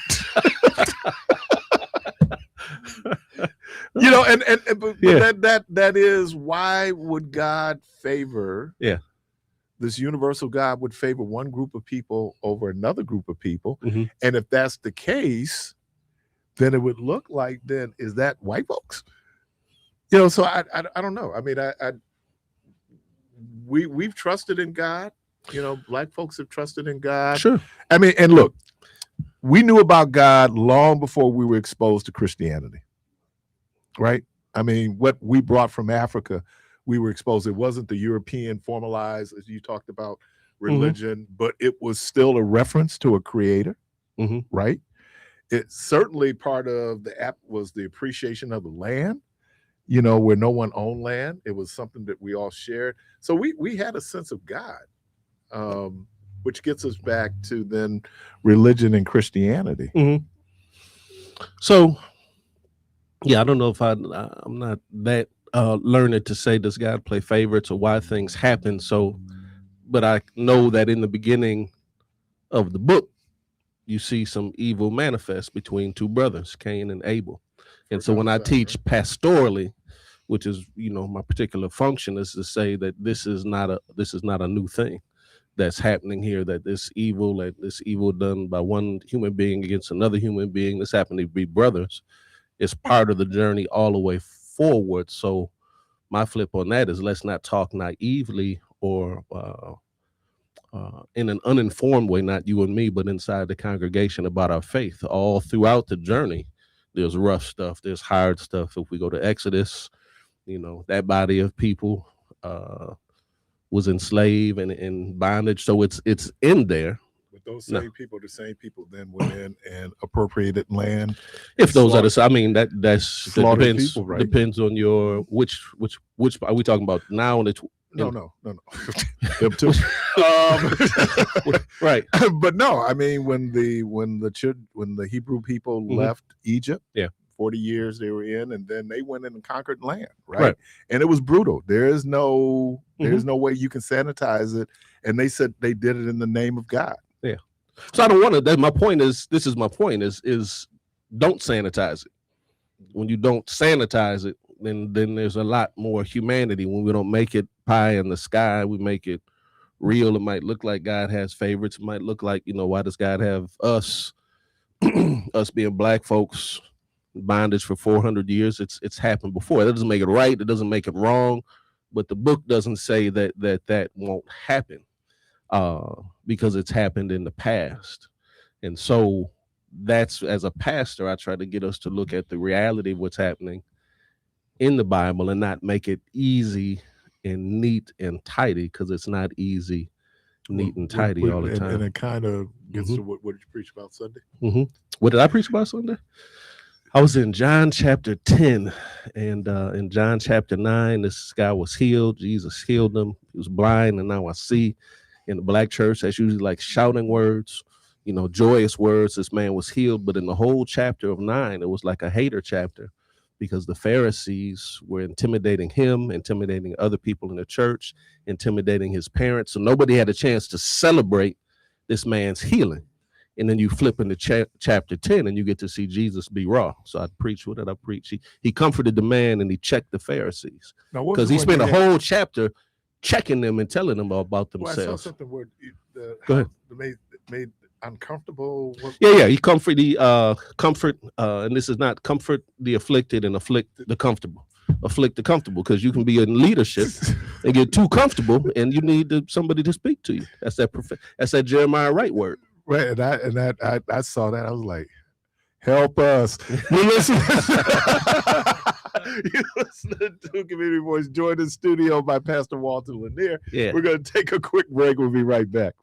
But that is, why would God favor this universal God would favor one group of people over another group of people. Mhm. And if that's the case, then it would look like, then is that white folks? So I don't know. I mean, we've trusted in God. Black folks have trusted in God. Sure. I mean, and look, we knew about God long before we were exposed to Christianity, right? I mean, what we brought from Africa, we were exposed. It wasn't the European formalized, as you talked about, religion, but it was still a reference to a creator, Mhm. right? It certainly part of the app was the appreciation of the land, where no one owned land. It was something that we all shared. So we had a sense of God, which gets us back to then religion and Christianity. Mhm. So, yeah, I don't know if I'm not that learned to say does God play favorites or why things happen. So, but I know that in the beginning of the book, you see some evil manifest between two brothers, Cain and Abel. And so when I teach pastorally, which is my particular function, is to say that this is not a new thing that's happening here, that this evil done by one human being against another human being, this happened to be brothers, is part of the journey all the way forward. So my flip on that is, let's not talk naively or in an uninformed way, not you and me, but inside the congregation, about our faith. All throughout the journey, there's rough stuff, there's hard stuff. If we go to Exodus, that body of people was enslaved and in bondage. So it's in there. But those same people, the same people then went in and appropriated land. If those are the, I mean, that depends people, right? Depends on your which are we talking about now? No. Them too. Right. But no, I mean, when the Hebrew people left Egypt, 40 years they were in, and then they went in and conquered land, right? And it was brutal. There's no way you can sanitize it. And they said they did it in the name of God. Yeah. So I don't want to. That my point is. This is my point. Is don't sanitize it. When you don't sanitize it, then there's a lot more humanity. When we don't make it pie in the sky, we make it real. It might look like God has favorites. It might look like, why does God have us, us being black folks, bondage for 400 years? It's happened before. That doesn't make it right. It doesn't make it wrong. But the book doesn't say that won't happen, because it's happened in the past. And so that's, as a pastor, I try to get us to look at the reality of what's happening in the Bible and not make it easy and neat and tidy, because it's not easy, neat and tidy all the time. And it kind of gets to what did you preach about Sunday? What did I preach about Sunday? I was in John chapter 10, and in John chapter 9, this guy was healed. Jesus healed him. He was blind, and now I see. In the black church, that's usually like shouting words, joyous words. This man was healed. But in the whole chapter of 9, it was like a hater chapter, because the Pharisees were intimidating him, intimidating other people in the church, intimidating his parents. So nobody had a chance to celebrate this man's healing. And then you flip into chapter 10 and you get to see Jesus be raw. So I preach. What did I preach? He comforted the man and he checked the Pharisees, because he spent a whole chapter checking them and telling them about themselves. Well, I saw something where Go ahead. Made uncomfortable. Yeah. He comfort and this is not comfort the afflicted and afflict the comfortable. Afflict the comfortable, because you can be in leadership and get too comfortable, and you need somebody to speak to you. That's that Jeremiah Wright word. Right, and I saw that. I was like, help us. You listen to Community Voice, joined in the studio by Pastor Walter Lanier. Yeah. We're going to take a quick break. We'll be right back.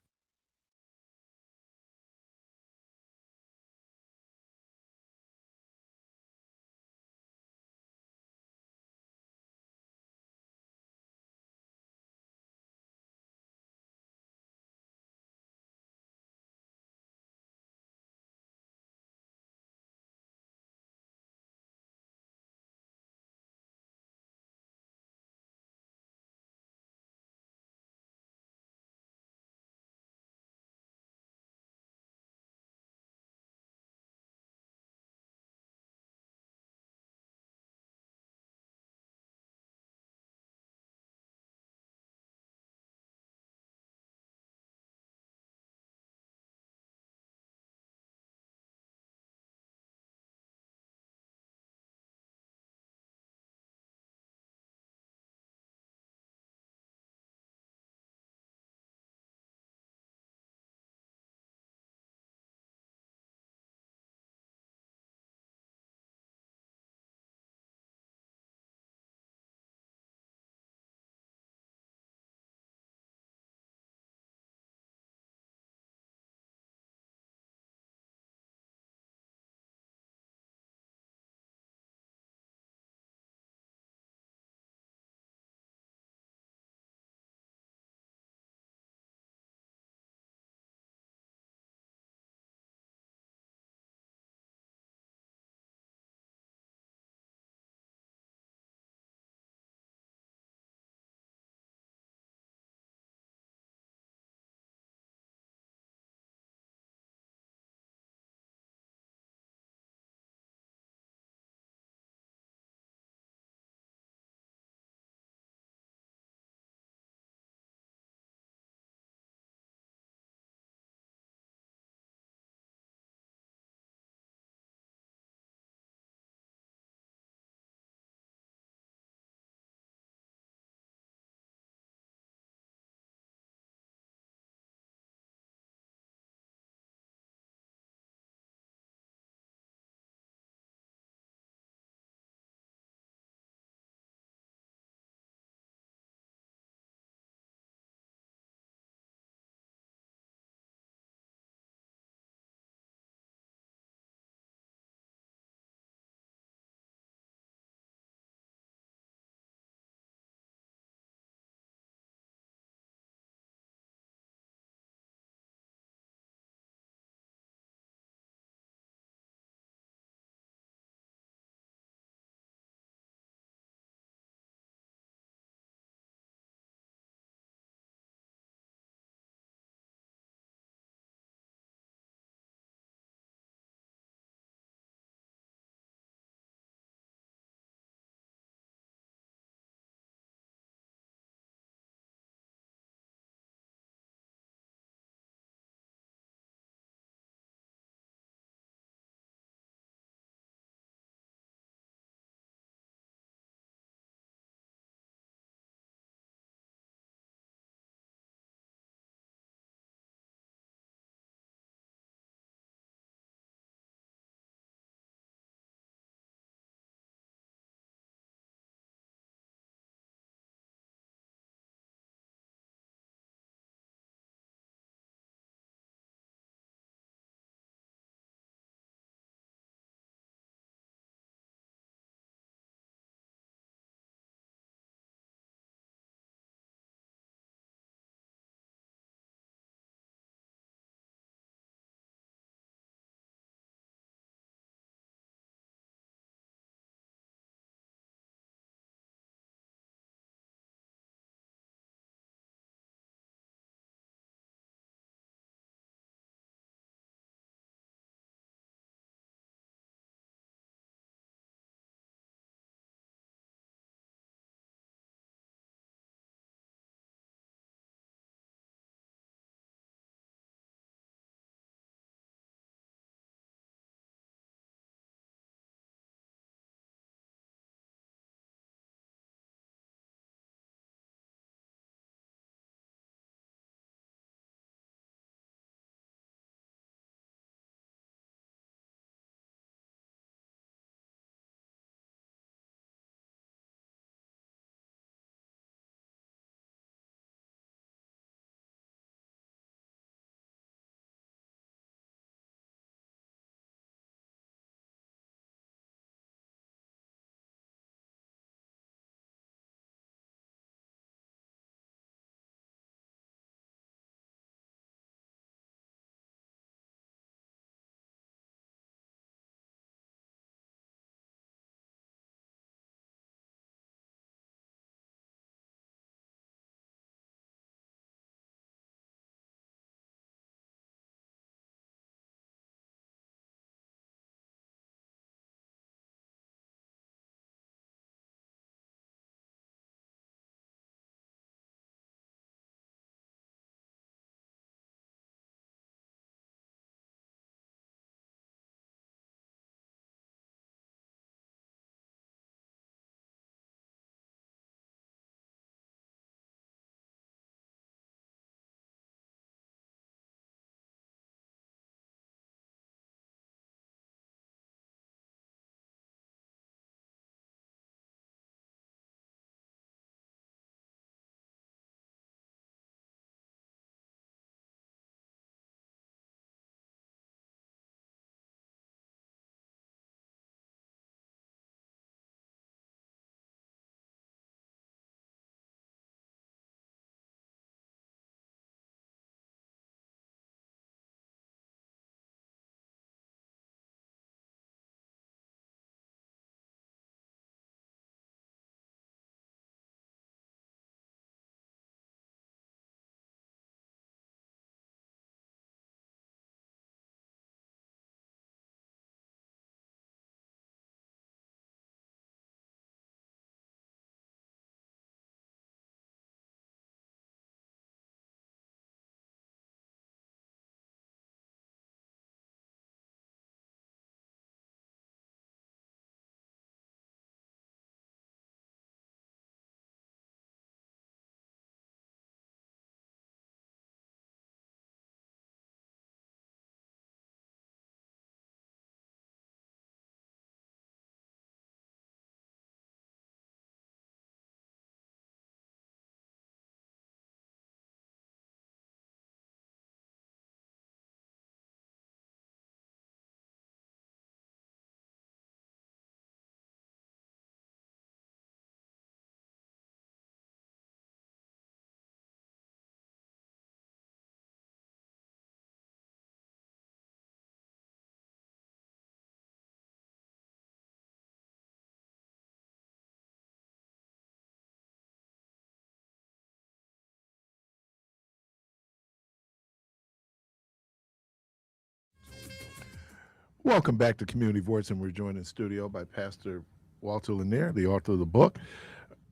Welcome back to Community Voice, and we're joined in studio by Pastor Walter Lanier, the author of the book,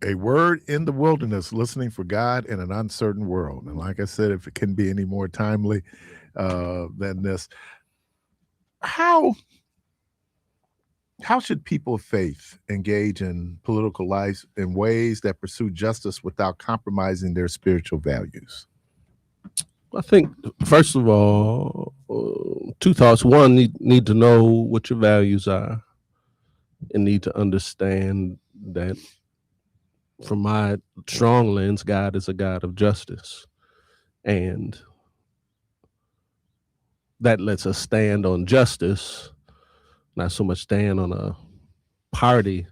A Word in the Wilderness, Listening for God in an Uncertain World. And like I said, if it can be any more timely than this, how should people of faith engage in political life in ways that pursue justice without compromising their spiritual values? I think, first of all, two thoughts. One, need to know what your values are, and need to understand that from my strong lens, God is a God of justice. And that lets us stand on justice, not so much stand on a party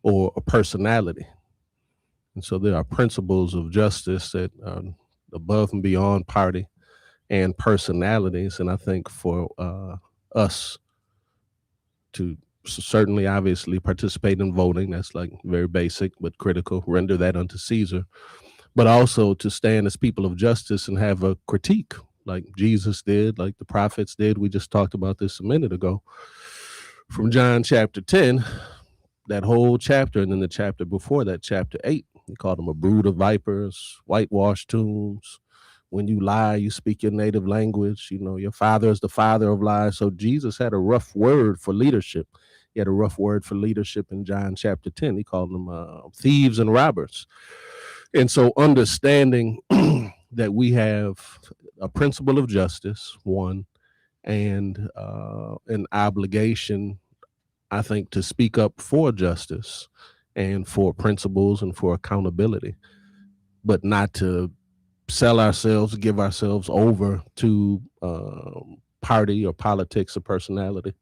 or a personality. And so there are principles of justice that are above and beyond party and personalities. And I think for us to certainly, obviously, participate in voting, that's like very basic but critical, render that unto Caesar, but also to stand as people of justice and have a critique like Jesus did, like the prophets did. We just talked about this a minute ago from John chapter 10, that whole chapter, and then the chapter before that, chapter 8. He called them a brood of vipers, whitewashed tombs. When you lie, you speak your native language. You know, your father is the father of lies. So Jesus had a rough word for leadership. He had a rough word for leadership in John chapter 10. He called them thieves and robbers. And so understanding that we have a principle of justice, one, and an obligation, I think, to speak up for justice and for principles and for accountability, but not to sell ourselves, give ourselves over to party or politics or personality.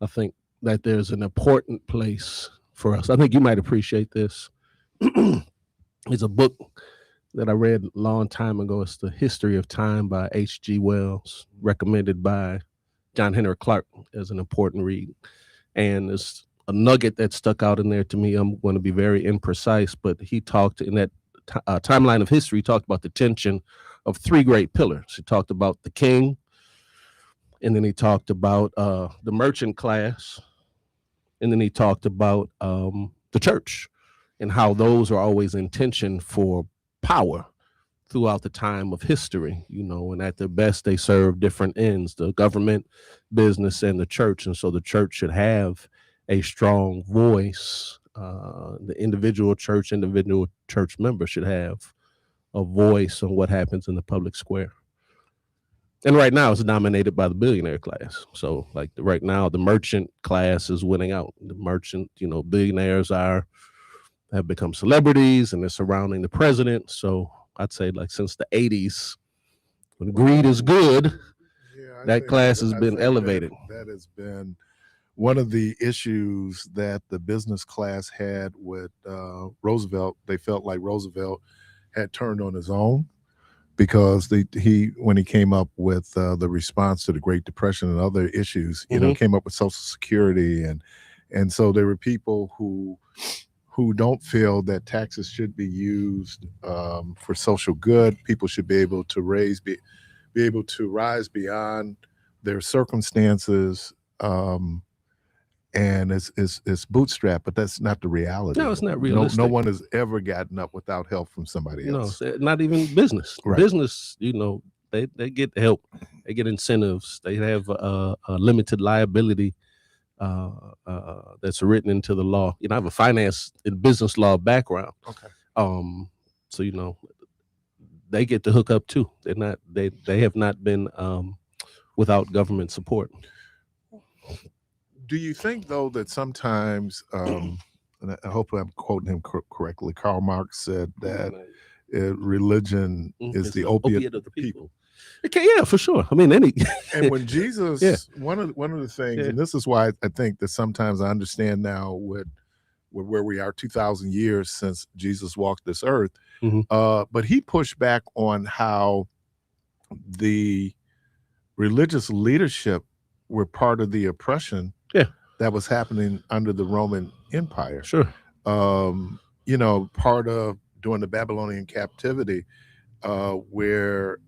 I think that there's an important place for us. I think you might appreciate this. It's a book that I read a long time ago. It's The History of Time by H.G. Wells, recommended by John Henrik Clarke as an important read. And there's a nugget that stuck out in there to me. I'm going to be very imprecise, but he talked in that timeline of history, he talked about the tension of three great pillars. He talked about the king, and then he talked about the merchant class, and then he talked about the church and how those are always in tension for power throughout the time of history, you know, and at their best, they serve different ends, the government, business, and the church. And so the church should have a strong voice. The individual church member should have a voice on what happens in the public square. And right now it's dominated by the billionaire class. So like right now, the merchant class is winning out. The merchant, you know, billionaires have become celebrities and they're surrounding the president. So I'd say like since the 80s, when greed is good, that class has been elevated. That has been one of the issues that the business class had with Roosevelt. They felt like Roosevelt had turned on his own because when he came up with the response to the Great Depression and other issues, you know, came up with Social Security, and so there were people who don't feel that taxes should be used for social good. People should be able to be able to rise beyond their circumstances. And it's bootstrapped, but that's not the reality. No, it's not realistic. No one has ever gotten up without help from somebody else. No, not even business. Right. Business, you know, they get help. They get incentives. They have a limited liability that's written into the law. You know, I have a finance and business law background. Okay. So you know, they get to hook up too. They have not been without government support. Do you think though that sometimes, and I hope I'm quoting him correctly, Karl Marx said that religion is the opiate of the people. Okay, yeah, for sure. I mean, and when Jesus, one of the things, and this is why I think that sometimes I understand now with where we are 2,000 years since Jesus walked this earth, but he pushed back on how the religious leadership were part of the oppression that was happening under the Roman Empire. Sure. You know, part of during the Babylonian captivity, where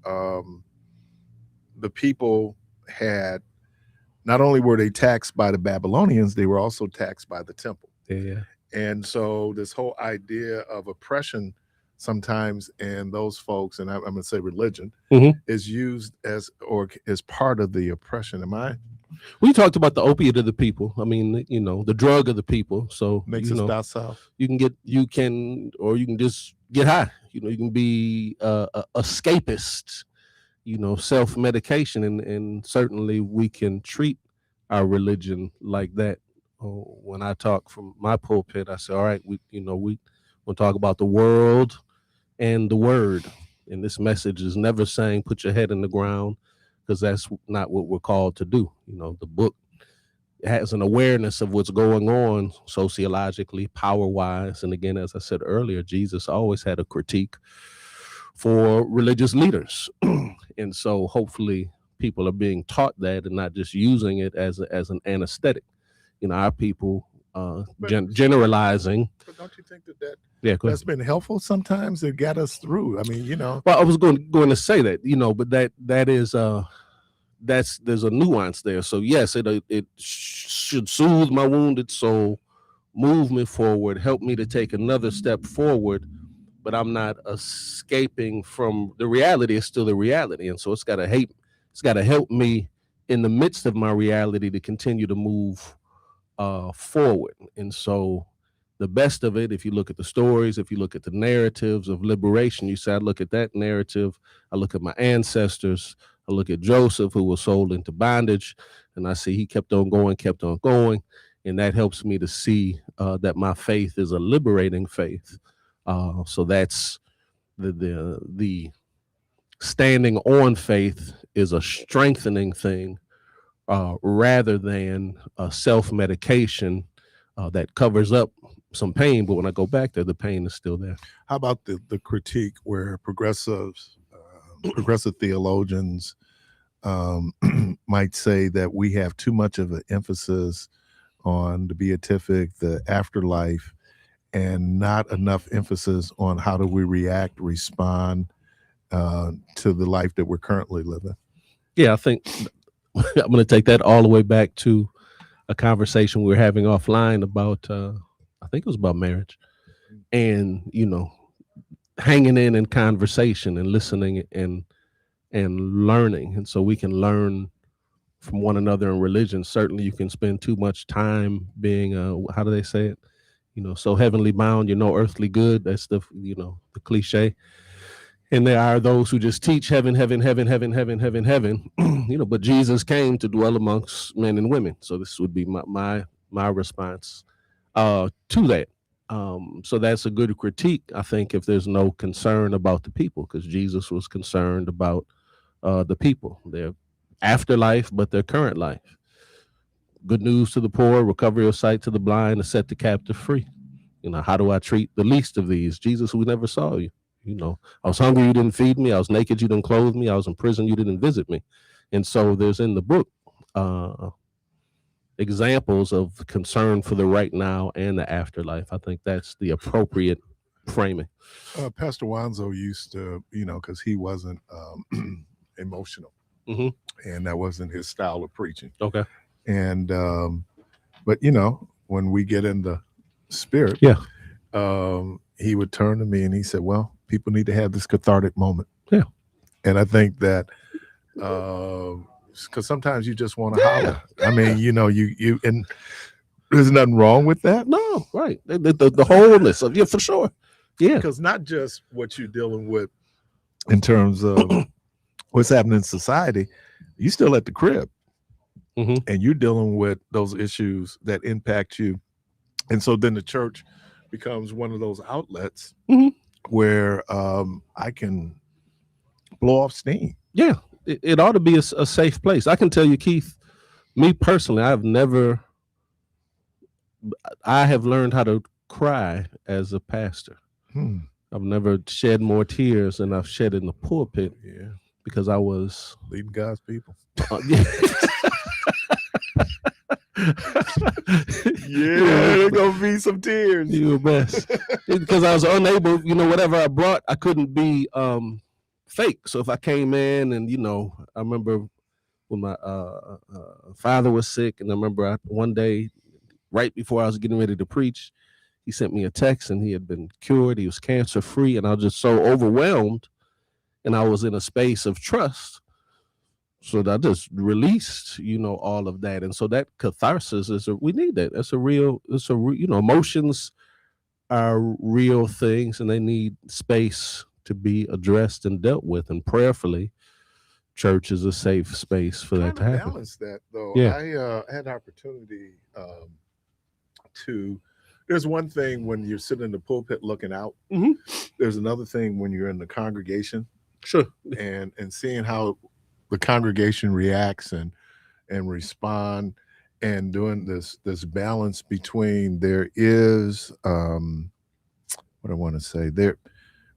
the people had not only were they taxed by the Babylonians, they were also taxed by the temple. Yeah. And so this whole idea of oppression sometimes in those folks, and I'm going to say religion, Mhm. is used as or is part of the oppression. Am I? We talked about the opiate of the people. I mean, the drug of the people. So Makes us docile. you can just get high. You can be a escapist. Self-medication, and certainly we can treat our religion like that. When I talk from my pulpit, I say, all right, we'll talk about the world and the word. And this message is never saying put your head in the ground, because that's not what we're called to do. The book has an awareness of what's going on sociologically, power-wise. And again, as I said earlier, Jesus always had a critique for religious leaders. And so hopefully people are being taught that and not just using it as an anesthetic. Our people generalizing. But don't you think that go that's ahead. been helpful sometimes? It got us through. I mean, Well, I was going to say that, but that is there's a nuance there. So yes, it should soothe my wounded soul, move me forward, help me to take another step forward. But I'm not escaping from the reality. Is still the reality, and so it's got to help me in the midst of my reality to continue to move forward. And so the best of it, if you look at the stories, if you look at the narratives of liberation, you say, I look at that narrative, I look at my ancestors, I look at Joseph, who was sold into bondage, and I see he kept on going, and that helps me to see that my faith is a liberating faith. So that's the standing on faith is a strengthening thing, rather than a self-medication that covers up some pain. But when I go back there, the pain is still there. How about the critique where progressive theologians might say that we have too much of an emphasis on the beatific, the afterlife, and not enough emphasis on how do we react, respond to the life that we're currently living? Yeah, I think I'm going to take that all the way back to a conversation we were having offline about, I think it was about marriage, and, hanging in conversation and listening and learning. And so we can learn from one another in religion. Certainly you can spend too much time being, how do they say it? So heavenly bound, you're no earthly good. That's the cliche. And there are those who just teach heaven, heaven, heaven, heaven, heaven, heaven, heaven. But Jesus came to dwell amongst men and women. So this would be my response to that. So that's a good critique, I think, if there's no concern about the people, because Jesus was concerned about the people, their afterlife, but their current life. Good news to the poor, recovery of sight to the blind, to set the captive free. How do I treat the least of these? Jesus, we never saw you. I was hungry, you didn't feed me. I was naked, you didn't clothe me. I was in prison, you didn't visit me. And so there's in the book examples of concern for the right now and the afterlife. I think that's the appropriate framing. Pastor Wanzo used to, because he wasn't emotional, and that wasn't his style of preaching. Okay. And but when we get in the spirit, he would turn to me and he said, well, people need to have this cathartic moment. Yeah. And I think that because sometimes you just want to holler. I mean, you and there's nothing wrong with that. No, right. The wholeness of, for sure. Yeah. Because not just what you're dealing with in terms of what's happening in society, you still at the crib. And you're dealing with those issues that impact you. And so then the church becomes one of those outlets where I can blow off steam. Yeah, it ought to be a safe place. I can tell you, Keith, me personally, I have learned how to cry as a pastor. I've never shed more tears than I've shed in the pulpit. Yeah, because I was leading God's people. There's gonna be some tears. You best. Because I was unable, whatever I brought, I couldn't be fake. So if I came in and I remember when my father was sick, and I remember one day, right before I was getting ready to preach, he sent me a text, and he had been cured. He was cancer free, and I was just so overwhelmed, and I was in a space of trust. So that I just released, all of that, and so that catharsis we need that. That's emotions are real things, and they need space to be addressed and dealt with, and prayerfully, church is a safe space for that to happen. Balance that though. Yeah. I had the opportunity to. There's one thing when you're sitting in the pulpit looking out. Mm-hmm. There's another thing when you're in the congregation. Sure. And seeing how the congregation reacts and respond, and doing this balance between there is what I want to say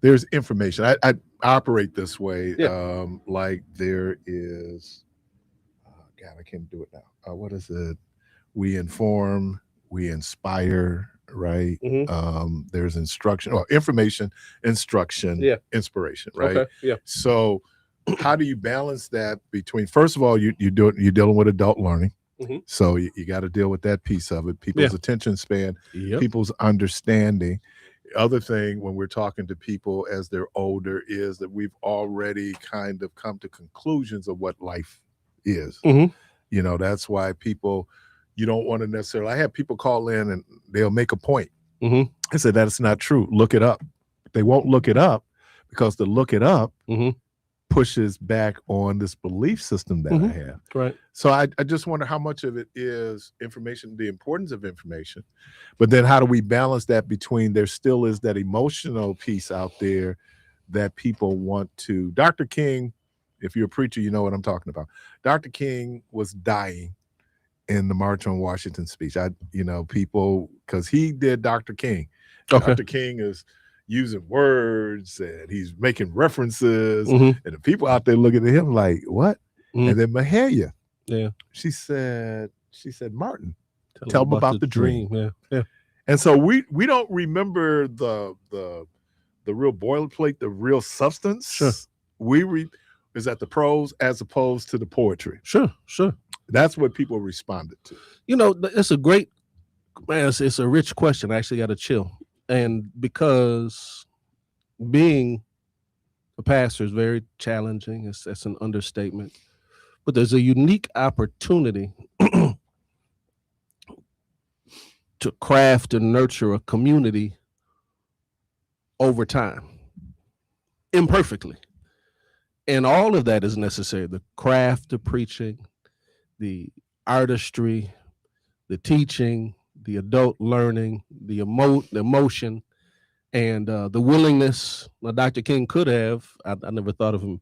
there's information. I operate this way. Yeah. Like there is God, I can't do it now. What is it? We inform, we inspire, right? Mm-hmm. There's instruction, information, instruction, Yeah. inspiration, right? Okay. Yeah. So how do you balance that between, first of all, you're dealing with adult learning. Mm-hmm. So you got to deal with that piece of it, people's attention span, people's understanding. The other thing when we're talking to people as they're older is that we've already kind of come to conclusions of what life is. Mm-hmm. That's why you don't want to necessarily, I have people call in and they'll make a point. Mm-hmm. I said, that's not true. Look it up. They won't look it up because to look it up pushes back on this belief system that I have. Right. So I just wonder how much of it is information, the importance of information, but then how do we balance that between there still is that emotional piece out there that people want to. Dr. King, if you're a preacher, you know what I'm talking about. Dr. King was dying in the March on Washington speech. People, because he did Dr. King. Okay. Dr. King is using words and he's making references, Mm-hmm. and the people out there looking at him like, what? Mm-hmm. And then Mahalia, she said, Martin, tell them about the dream. Yeah. And so we don't remember the real boilerplate, the real substance. Sure. Is at the prose as opposed to the poetry. Sure. That's what people responded to. It's a great, man, it's a rich question. I actually got to chill. And because being a pastor is very challenging, that's an understatement. But there's a unique opportunity to craft and nurture a community over time, imperfectly. And all of that is necessary. The craft of preaching, the artistry, the teaching, the adult learning, the emotion, and the willingness. Now, Dr. King could have, I never thought of him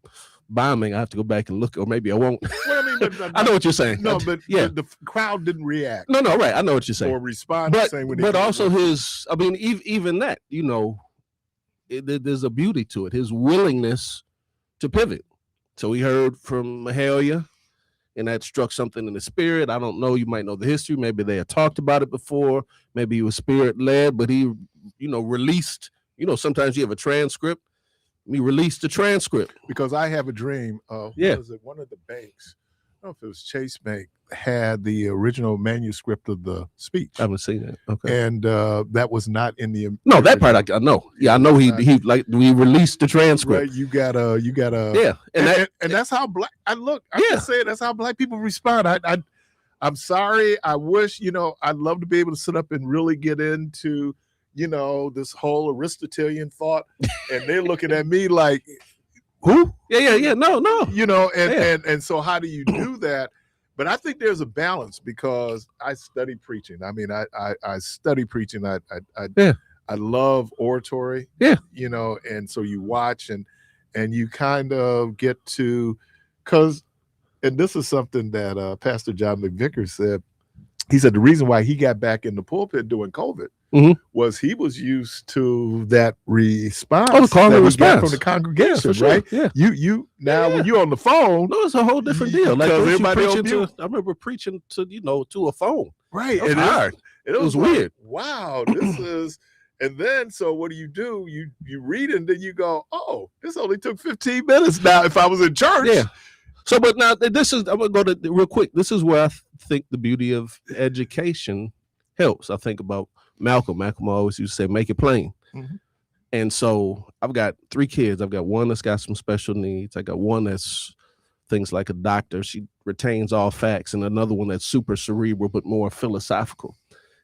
bombing. I have to go back and look, or maybe I won't. Well, I mean, but I know what you're saying. No, but the crowd didn't react. No, right. I know what you're saying. Or respond. But also even that, there's a beauty to it. His willingness to pivot. So we heard from Mahalia, and that struck something in the spirit. I don't know. You might know the history. Maybe they had talked about it before. Maybe he was spirit led, but he, released. Sometimes you have a transcript. He released the transcript because I have a dream. Was it one of the banks? I don't know if it was Chase Bank had the original manuscript of the speech. I haven't seen that. Okay, and that was not in the. No, that part I know. Yeah, I know he we released the transcript. Right, you gotta. Yeah, and that's how black. I'm just saying that's how black people respond. I'm sorry. I wish I'd love to be able to sit up and really get into this whole Aristotelian thought, and they're looking at me like, who? Yeah. No. And so how do you do that? But I think there's a balance because I study preaching. I mean, I study preaching. I love oratory. Yeah. And so you watch and you kind of get to, and this is something that Pastor John McVicker said. He said the reason why he got back in the pulpit during COVID was he was used to that response. Oh, the call and response from the congregation, sure. right? Yeah. You now when you're on the phone, no, it's a whole different deal. Like everybody I remember preaching to a phone, right? It was hard. It was weird. Wow, this is. And then, so what do? You read and then you go, oh, this only took 15 minutes. Now, if I was in church, So, but now this is, I'm gonna go to real quick. This is where I think the beauty of education helps. I think about Malcolm. Malcolm always used to say, "Make it plain." Mhm. And so I've got 3 kids. I've got one that's got some special needs. I got one that's things like a doctor. She retains all facts, and another one that's super cerebral but more philosophical.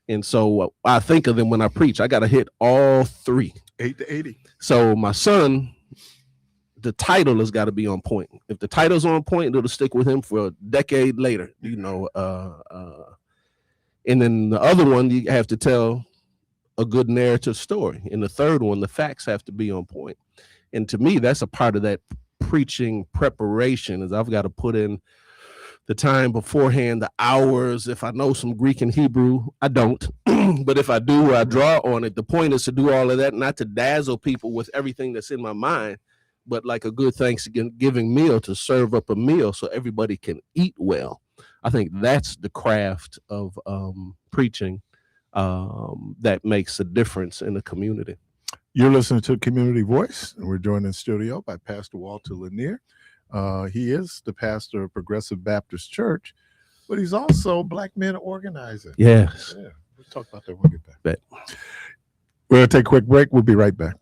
And so I think of them when I preach. I got to hit all 3. 8 to 80. So my son, the title has got to be on point. If the title's on point, it'll stick with him for a decade later, and then the other one, you have to tell a good narrative story. And the third one, the facts have to be on point. And to me, that's a part of that preaching preparation, is I've got to put in the time beforehand, the hours. If I know some Greek and Hebrew, I don't. But if I do, I draw on it. The point is to do all of that, not to dazzle people with everything that's in my mind, but like a good Thanksgiving meal, to serve up a meal so everybody can eat well. I think that's the craft of preaching that makes a difference in the community. You're listening to Community Voice, and we're joined in studio by Pastor Walter Lanier. He is the pastor of Progressive Baptist Church, but he's also Black Men Organizing. Yes. Yeah, we'll talk about that when we get back. Bet. We're going to take a quick break. We'll be right back.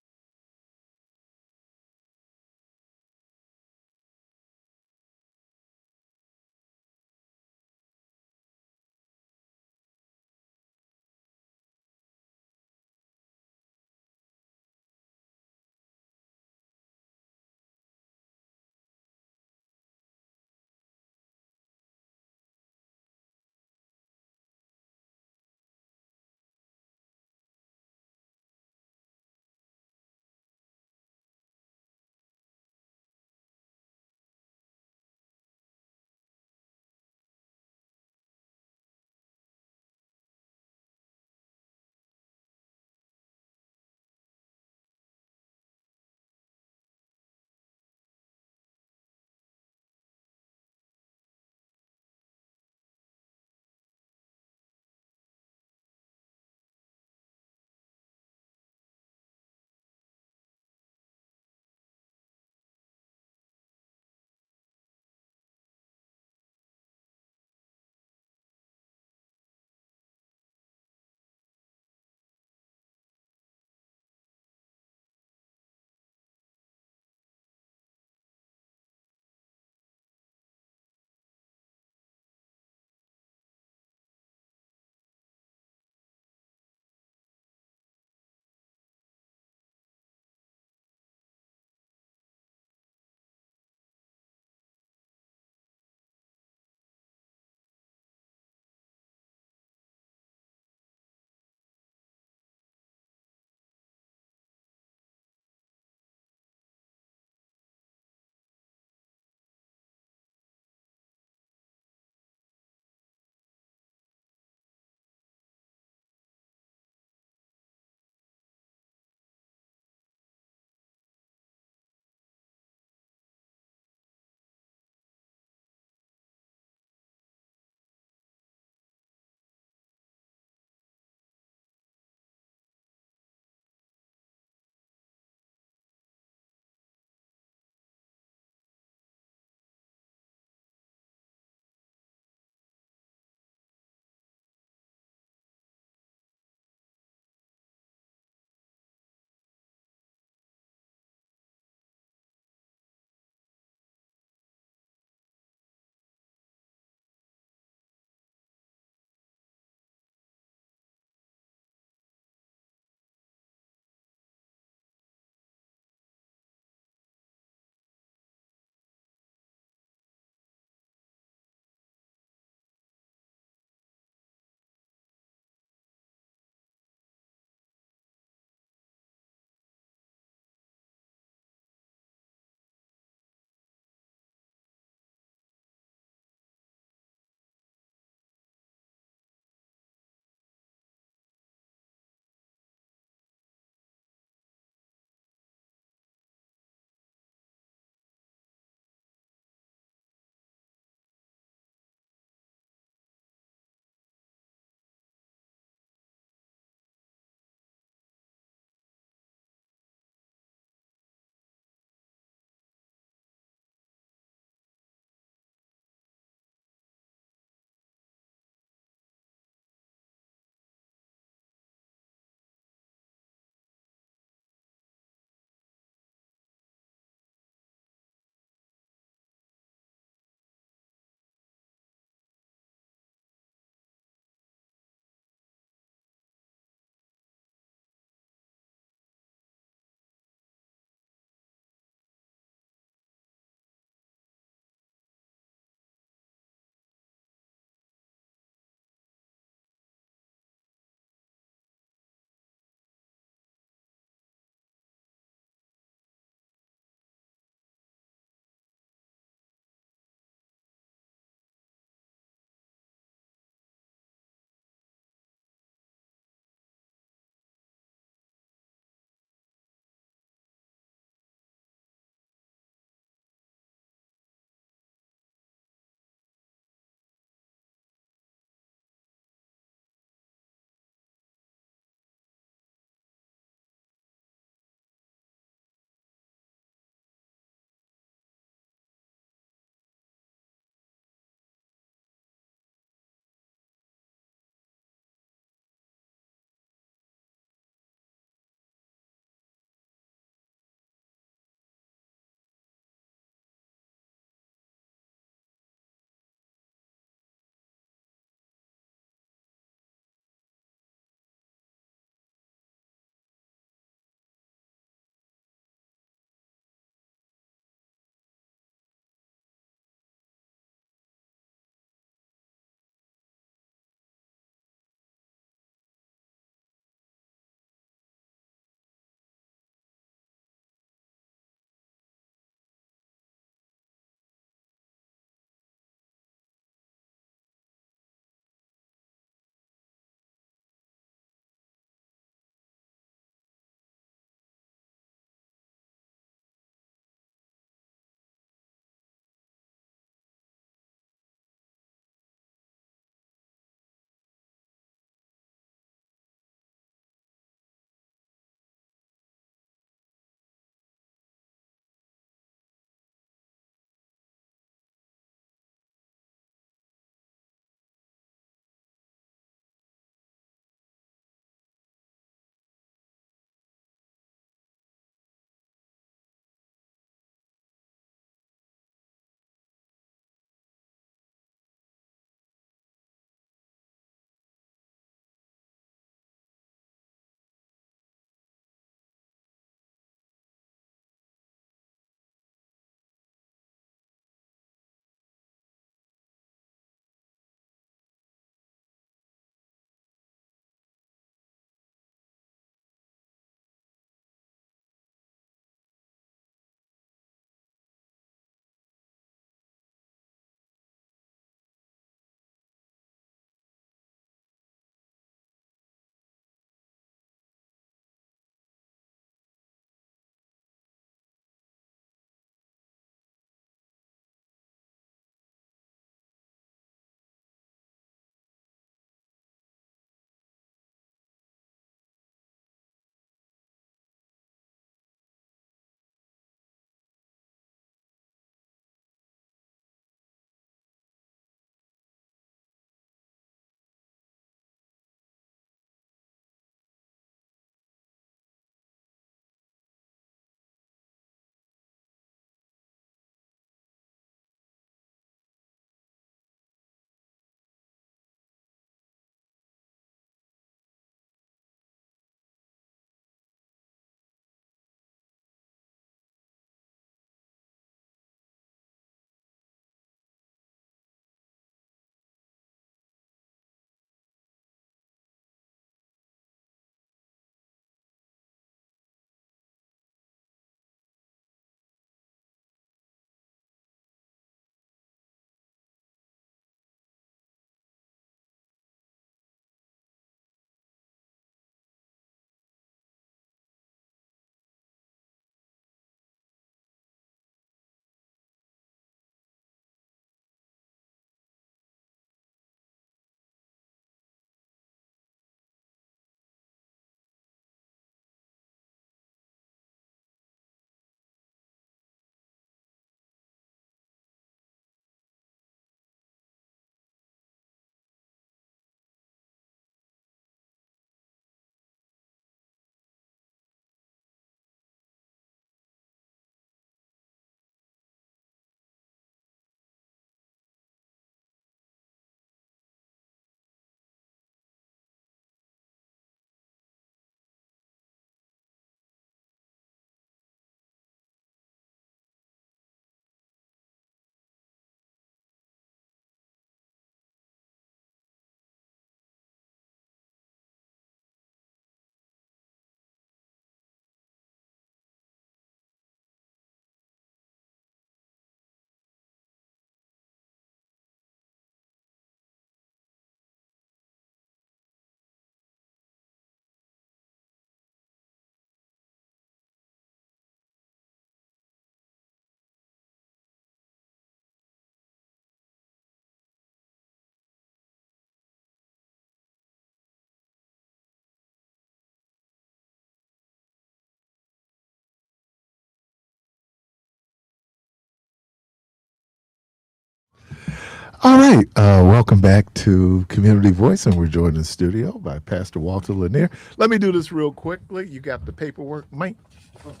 All right. Welcome back to Community Voice, and we're joined in the studio by Pastor Walter Lanier. Let me do this real quickly. You got the paperwork, Mike? Let's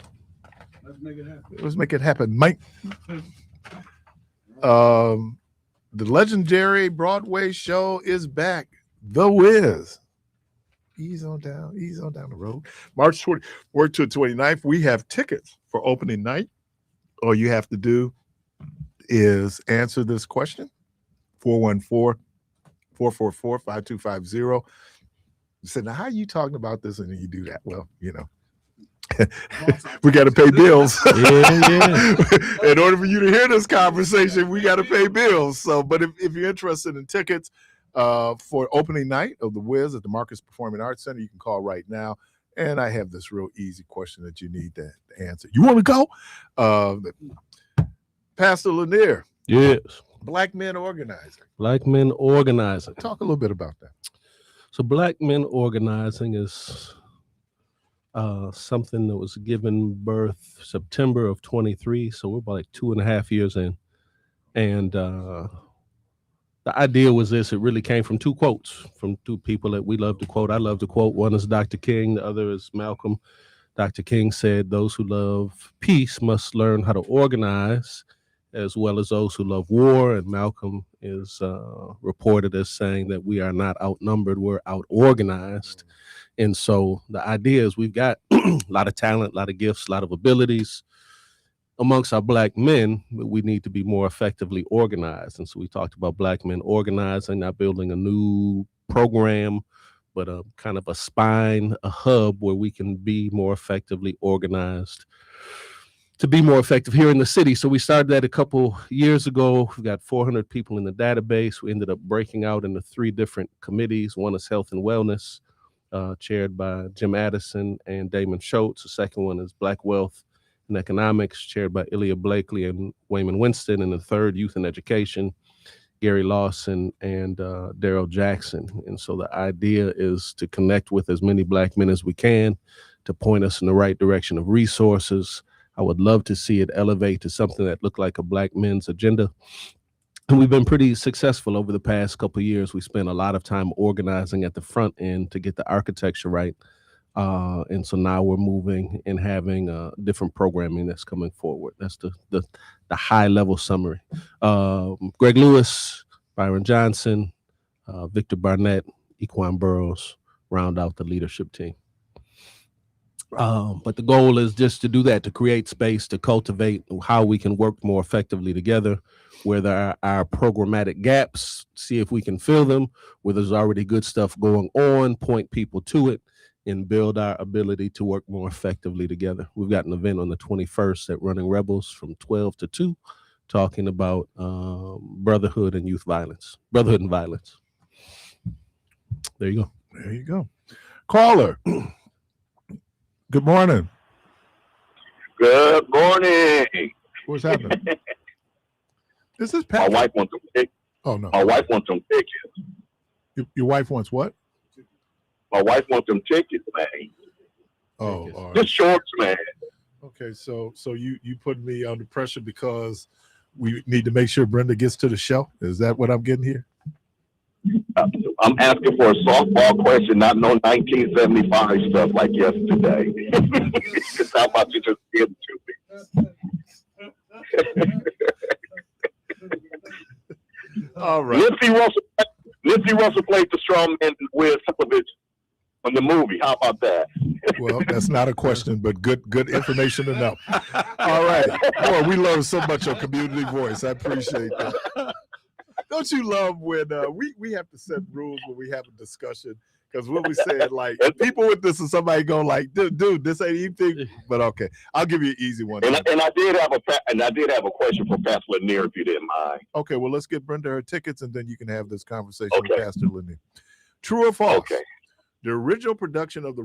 make it happen. Let's make it happen, Mike. The legendary Broadway show is back. The Wiz. Ease on down the road. March 24th to 29th. We have tickets for opening night. All you have to do is answer this question. 414-444-5250. You said, now how are you talking about this and then you do that? Well, you know, we got to pay bills. Yeah. In order for you to hear this conversation, we got to pay bills. So, but if you're interested in tickets for opening night of The Wiz at the Marcus Performing Arts Center, you can call right now. And I have this real easy question that you need to answer. You want to go? Pastor Lanier. Yes. Black Men Organizing. Black Men Organizing. Talk a little bit about that. So Black Men Organizing is something that was given birth September of 23. So we're about like 2.5 years in. And the idea was this. It really came from two quotes from two people that we love to quote. I love to quote. One is Dr. King. The other is Malcolm. Dr. King said, those who love peace must learn how to organize as well as those who love war. And Malcolm is reported as saying that we are not outnumbered, we're out-organized. And so the idea is we've got a lot of talent, a lot of gifts, a lot of abilities amongst our Black men, but we need to be more effectively organized. And so we talked about Black men organizing, not building a new program, but a kind of a spine, a hub where we can be more effectively organized to be more effective here in the city. So we started that a couple years ago. We've got 400 people in the database. We ended up breaking out into 3 different committees. One is health and wellness, chaired by Jim Addison and Damon Schultz. The second one is Black wealth and economics, chaired by Ilya Blakely and Wayman Winston. And the third, youth and education, Gary Lawson and Daryl Jackson. And so the idea is to connect with as many Black men as we can, to point us in the right direction of resources. I would love to see it elevate to something that looked like a Black men's agenda. And we've been pretty successful over the past couple of years. We spent a lot of time organizing at the front end to get the architecture right. And so now we're moving and having different programming that's coming forward. That's the high level summary. Greg Lewis, Byron Johnson, Victor Barnett, Equan Burrows round out the leadership team. But the goal is just to do that, to create space, to cultivate how we can work more effectively together, where there are programmatic gaps, see if we can fill them, where there's already good stuff going on, point people to it, and build our ability to work more effectively together. We've got an event on the 21st at Running Rebels from 12 to 2, talking about brotherhood and youth violence, brotherhood and violence. There you go. There you go. Caller. Good morning. Good morning. What's happening? This is My Patrick. wife wants some tickets. Oh, no. My wife wants some tickets. Your wife wants what? My wife wants some tickets, man. Oh, all right. Just shorts, man. Okay, so you put me under pressure because we need to make sure Brenda gets to the show. Is that what I'm getting here? I'm asking for a softball question, not no 1975 stuff like yesterday. How about you just give it to me? All right. Lindsay Russell played the strong man with television on the movie. How about that? Well, that's not a question, but good information to know. All right. Boy, we learn so much on Community Voice. I appreciate that. Don't you love when we have to set rules when we have a discussion? Because what we said, like, people with this and somebody go like, dude, this ain't anything. But okay, I'll give you an easy one. And I did have a question for Pastor Lanier, if you didn't mind. Okay, well, let's get Brenda her tickets, and then you can have this conversation Okay. with Pastor Lanier. True or false? Okay. The original production of the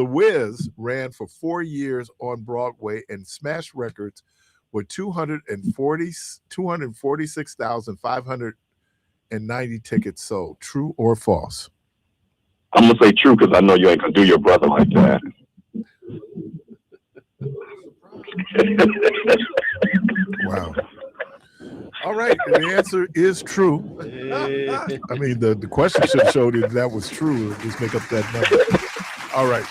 Wiz ran for 4 years on Broadway and smashed records with 246,590 tickets sold. True or false? I'm gonna say true because I know you ain't gonna do your brother like that. Wow. All right. The answer is true. I mean, the question should have showed you that was true. Just make up that number. All right.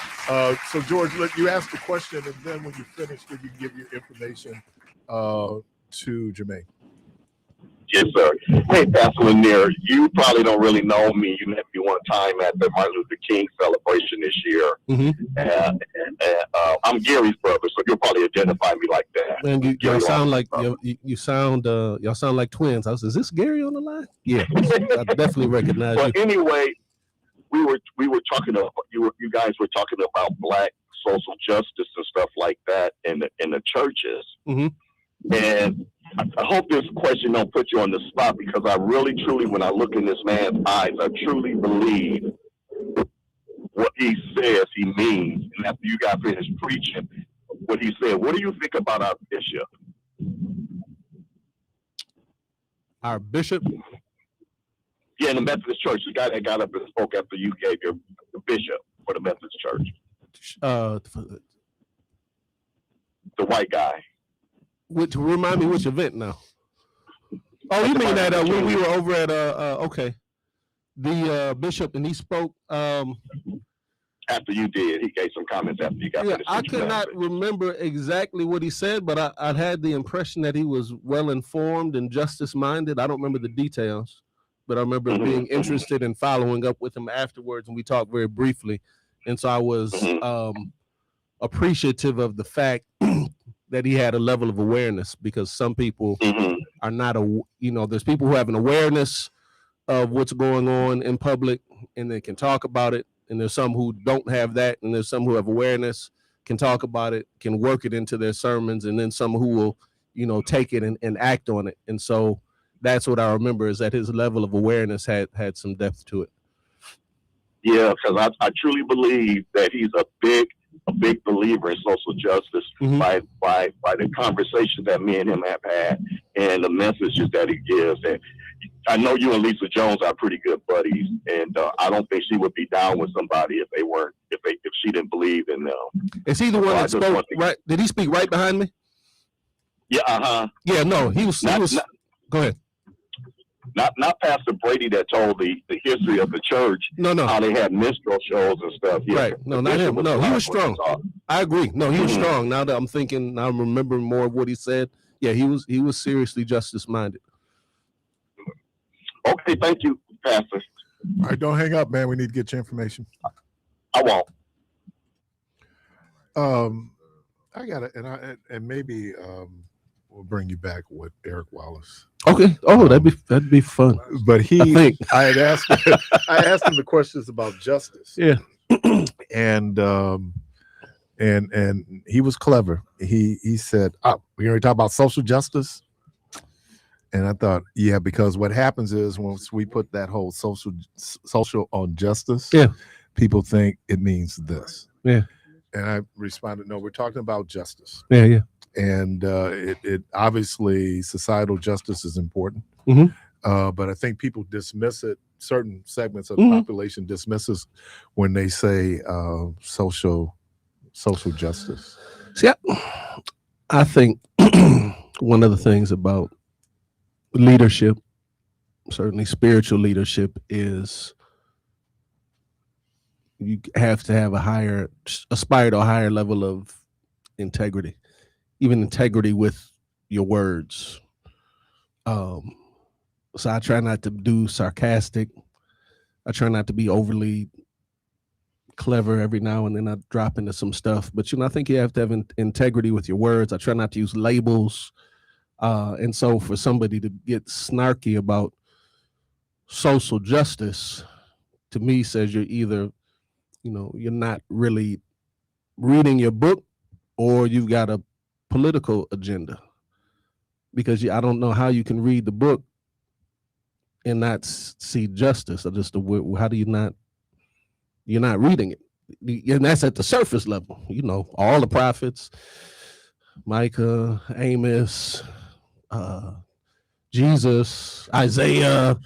So, George, you ask the question, and then when you finish, then you can give your information to Jermaine. Yes, sir. Hey, Pastor Lanier, you probably don't really know me. You met me one time at the Martin Luther King celebration this year. And I'm Gary's brother, so you'll probably identify me like that. And y'all sound like y'all sound like twins. I was, is this Gary on the line? Yeah, I definitely recognize But you. anyway, we were talking about you guys were talking about Black social justice and stuff like that in the churches. And I hope this question don't put you on the spot, because I really, truly, when I look in this man's eyes, I truly believe what he says he means. And after you guys finish preaching what he said, what do you think about our bishop? Our bishop? Yeah, in the Methodist Church, the guy that got up and spoke after you gave your the bishop for the Methodist Church. The white guy. Which remind me which event now? Oh, you mean that when we were over at okay, the bishop, and he spoke after you did. He gave some comments after you got finished. I could not remember exactly what he said, but I had the impression that he was well informed and justice minded. I don't remember the details, but I remember being interested in following up with him afterwards, and we talked very briefly. And so I was appreciative of the fact that he had a level of awareness, because some people are not there's people who have an awareness of what's going on in public and they can talk about it, and there's some who don't have that, and there's some who have awareness, can talk about it, can work it into their sermons, and then some who will take it and act on it. And so that's what I remember, is that his level of awareness had some depth to it. Yeah, because I truly believe that he's a big believer in social justice by the conversations that me and him have had and the messages that he gives. And I know you and Lisa Jones are pretty good buddies, and I don't think she would be down with somebody if she didn't believe in them. Is he the one that spoke right? Did he speak right behind me? Yeah, Yeah, no, he was. Go ahead. Not Pastor Brady that told the history of the church. No. How they had minstrel shows and stuff. Yeah, right. No, not him. No, he was strong. I agree. No, he was strong. Now that I'm remembering more of what he said. Yeah, he was seriously justice minded. Okay, thank you, Pastor. All right, don't hang up, man. We need to get your information. I won't. I got it, and maybe we'll bring you back with Eric Wallace. Okay. Oh, that'd be fun. But I had asked him the questions about justice. Yeah. And he was clever. He said, "Oh, we're going to talk about social justice." And I thought, yeah, because what happens is once we put that whole social on justice, people think it means this. Yeah. And I responded, no, we're talking about justice. Yeah. And it obviously societal justice is important. But I think people dismiss it. Certain segments of the population dismisses when they say social justice. See, I think one of the things about leadership, certainly spiritual leadership, is you have to have aspire to a higher level of integrity, even integrity with your words. So I try not to do sarcastic. I try not to be overly clever. Every now and then I drop into some stuff, but I think you have to have integrity with your words. I try not to use labels. And so for somebody to get snarky about social justice, to me, says you're either, you're not really reading your book, or you've got a political agenda. Because I don't know how you can read the book and not see justice. Or just how do you not? You're not reading it, and that's at the surface level. All the prophets, Micah, Amos, Jesus, Isaiah.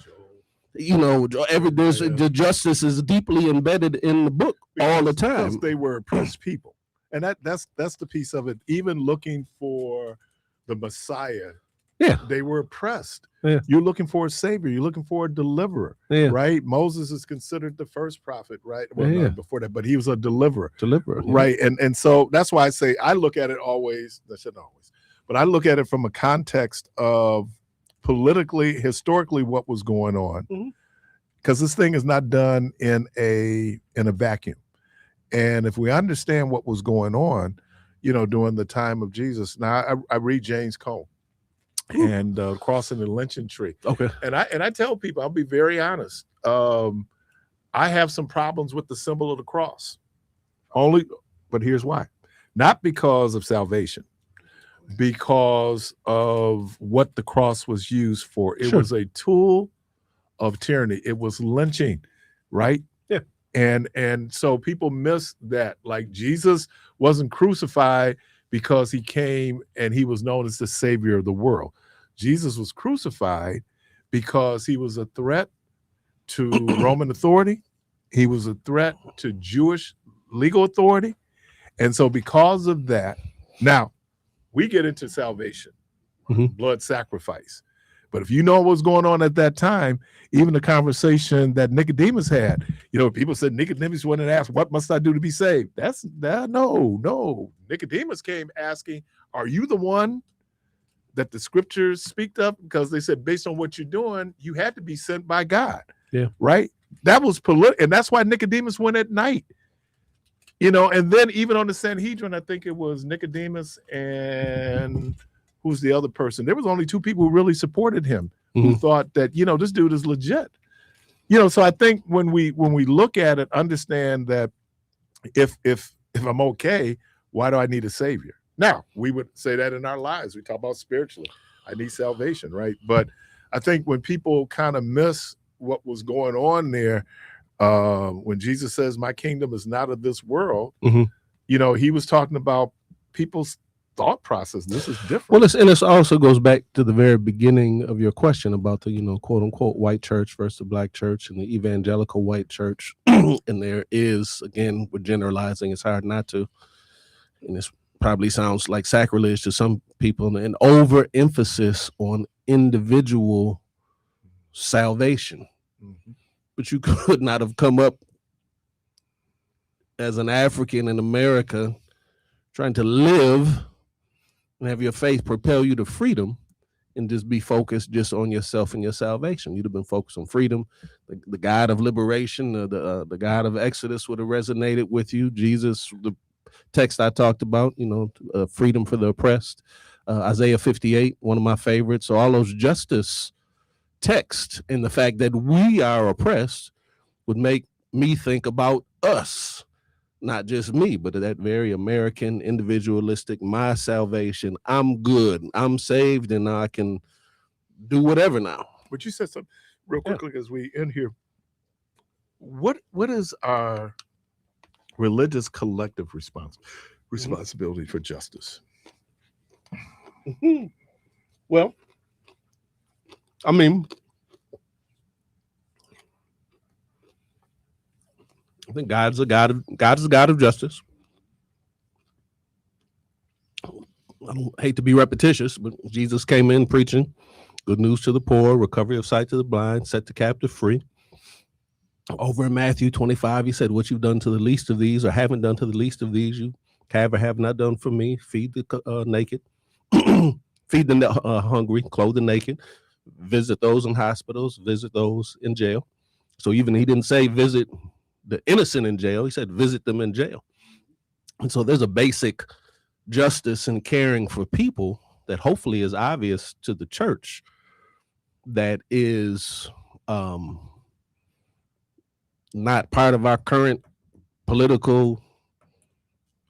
The justice is deeply embedded in the book all the time. Because they were oppressed people, and that's the piece of it. Even looking for the Messiah Yeah. They were oppressed. Yeah. You're looking for a savior. You're looking for a deliverer, Yeah. right? Moses is considered the first prophet, right? Well, Yeah. not before that, but he was a deliverer, Deliberate. Yeah. right? And so that's why I say I look at it always. I shouldn't always, but I look at it from a context of politically, historically, what was going on, because this thing is not done in a vacuum. And if we understand what was going on, during the time of Jesus. Now I read James Cone and Crossing the Lynching Tree. Okay. And I tell people, I'll be very honest. I have some problems with the symbol of the cross. But here's why. Not because of salvation, because of what the cross was used for. It was a tool of tyranny. It was lynching, right? Yeah. And so people miss that. Like, Jesus wasn't crucified because he came and he was known as the savior of the world. Jesus was crucified because he was a threat to Roman authority. He was a threat to Jewish legal authority. And so because of that, now we get into salvation, blood sacrifice. But if you know what's going on at that time, even the conversation that Nicodemus had, people said Nicodemus went and asked, what must I do to be saved? No. Nicodemus came asking, are you the one that the scriptures speak of? Because they said, based on what you're doing, you had to be sent by God. Yeah. Right? That was political. And that's why Nicodemus went at night. And then even on the Sanhedrin, I think it was Nicodemus and who's the other person? There was only two people who really supported him, who thought that, this dude is legit. So I think when we look at it, understand that if I'm okay, why do I need a savior? Now, we would say that in our lives. We talk about spiritually. I need salvation, right? But I think when people kind of miss what was going on there, when Jesus says, my kingdom is not of this world, he was talking about people's thought process. This is different. Well, this also goes back to the very beginning of your question about the, quote unquote, white church versus the black church and the evangelical white church. And there is, again, we're generalizing, it's hard not to. And this probably sounds like sacrilege to some people, an overemphasis on individual salvation. But you could not have come up as an African in America trying to live and have your faith propel you to freedom and just be focused just on yourself and your salvation. You'd have been focused on freedom. The God of liberation, the God of Exodus would have resonated with you. Jesus, the text I talked about, freedom for the oppressed. Isaiah 58, one of my favorites. So all those justice texts and the fact that we are oppressed would make me think about us. Not just me, but that very American, individualistic, my salvation, I'm good, I'm saved, and I can do whatever now. But you said something real quickly as we end here. What is our religious collective responsibility for justice? Well, I mean, I think God is a God of justice. I don't hate to be repetitious, but Jesus came in preaching good news to the poor, recovery of sight to the blind, set the captive free. Over in Matthew 25, he said, what you've done to the least of these or haven't done to the least of these, you have or have not done for me. Feed the naked, feed the hungry, clothe the naked, visit those in hospitals, visit those in jail. So even he didn't say visit the innocent in jail. He said, visit them in jail. And so there's a basic justice and caring for people that hopefully is obvious to the church that is not part of our current political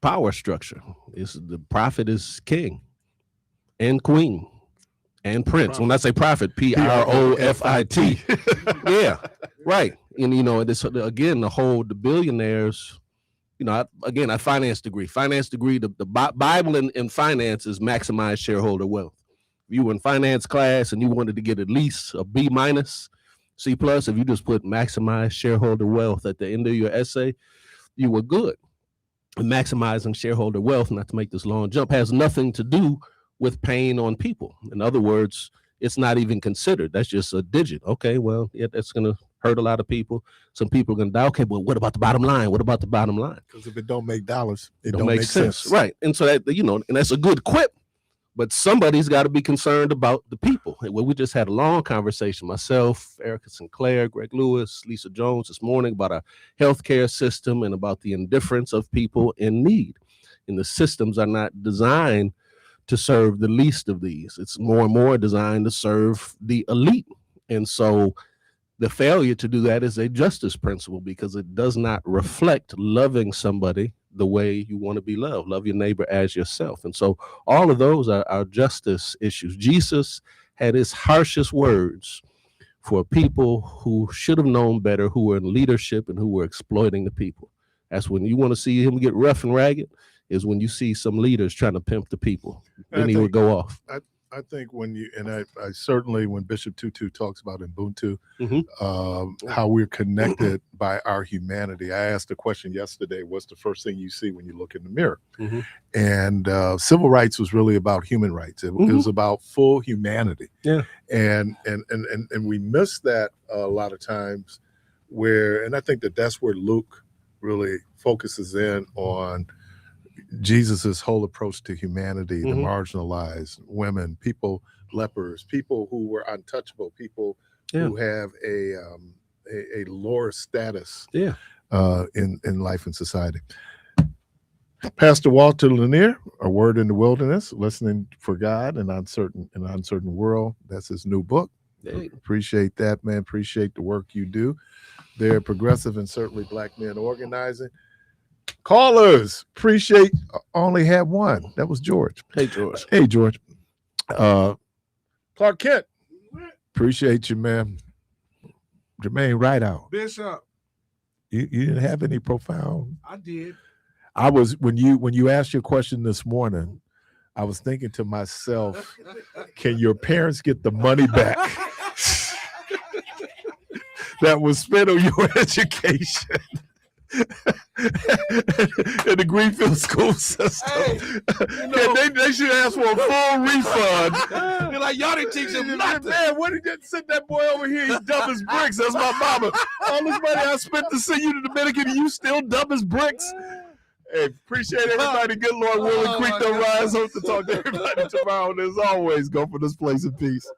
power structure. It's the prophet is king and queen and prince. When I say prophet, P-R-O-F-I-T. Yeah, right. And this again, the billionaires. I finance degree. The Bible in finance is maximize shareholder wealth. If you were in finance class and you wanted to get at least a B minus, C plus, if you just put maximize shareholder wealth at the end of your essay, you were good. And maximizing shareholder wealth, not to make this long jump, has nothing to do with pain on people. In other words, it's not even considered. That's just a digit. Okay, well, yeah, that's going to hurt a lot of people. Some people are going to die. Okay, but what about the bottom line? What about the bottom line? Because if it don't make dollars, it don't make sense. Right. And so that, and that's a good quip, but somebody's got to be concerned about the people. Well, we just had a long conversation, myself, Erica Sinclair, Greg Lewis, Lisa Jones this morning, about our healthcare system and about the indifference of people in need. And the systems are not designed to serve the least of these. It's more and more designed to serve the elite. And so the failure to do that is a justice principle, because it does not reflect loving somebody the way you want to be loved. Love your neighbor as yourself. And so all of those are justice issues. Jesus had his harshest words for people who should have known better, who were in leadership and who were exploiting the people. That's when you want to see him get rough and ragged, is when you see some leaders trying to pimp the people. Then he would go off. I think when you, and I certainly, when Bishop Tutu talks about Ubuntu, how we're connected by our humanity. I asked a question yesterday, what's the first thing you see when you look in the mirror? And civil rights was really about human rights. It was about full humanity. Yeah. And we miss that a lot of times and I think that's where Luke really focuses in on Jesus's whole approach to humanity, the marginalized, women, people, lepers, people who were untouchable, people who have a lower status in life and society. Pastor Walter Lanier, A Word in the Wilderness, Listening for God in an Uncertain World. That's his new book. Hey. Appreciate that, man. Appreciate the work you do. They're progressive and certainly Black men organizing. Callers, appreciate. Only had one. That was George. Hey, George. Hey, George. Clark Kent, appreciate you, man. Jermaine Rideout. Bishop. You didn't have any profound. I did. I was when you asked your question this morning, I was thinking to myself, can your parents get the money back that was spent on your education? In the Greenfield school system, they should ask for a full refund. You're like, y'all didn't teach him nothing. Man, what did you send that boy over here? He's dumb as bricks. That's my mama. All this money I spent to send you to Dominican, and you still dumb as bricks. Hey, appreciate everybody. Good Lord willing, creek don't rise. Hope to talk to everybody tomorrow. And as always, go for this place in peace.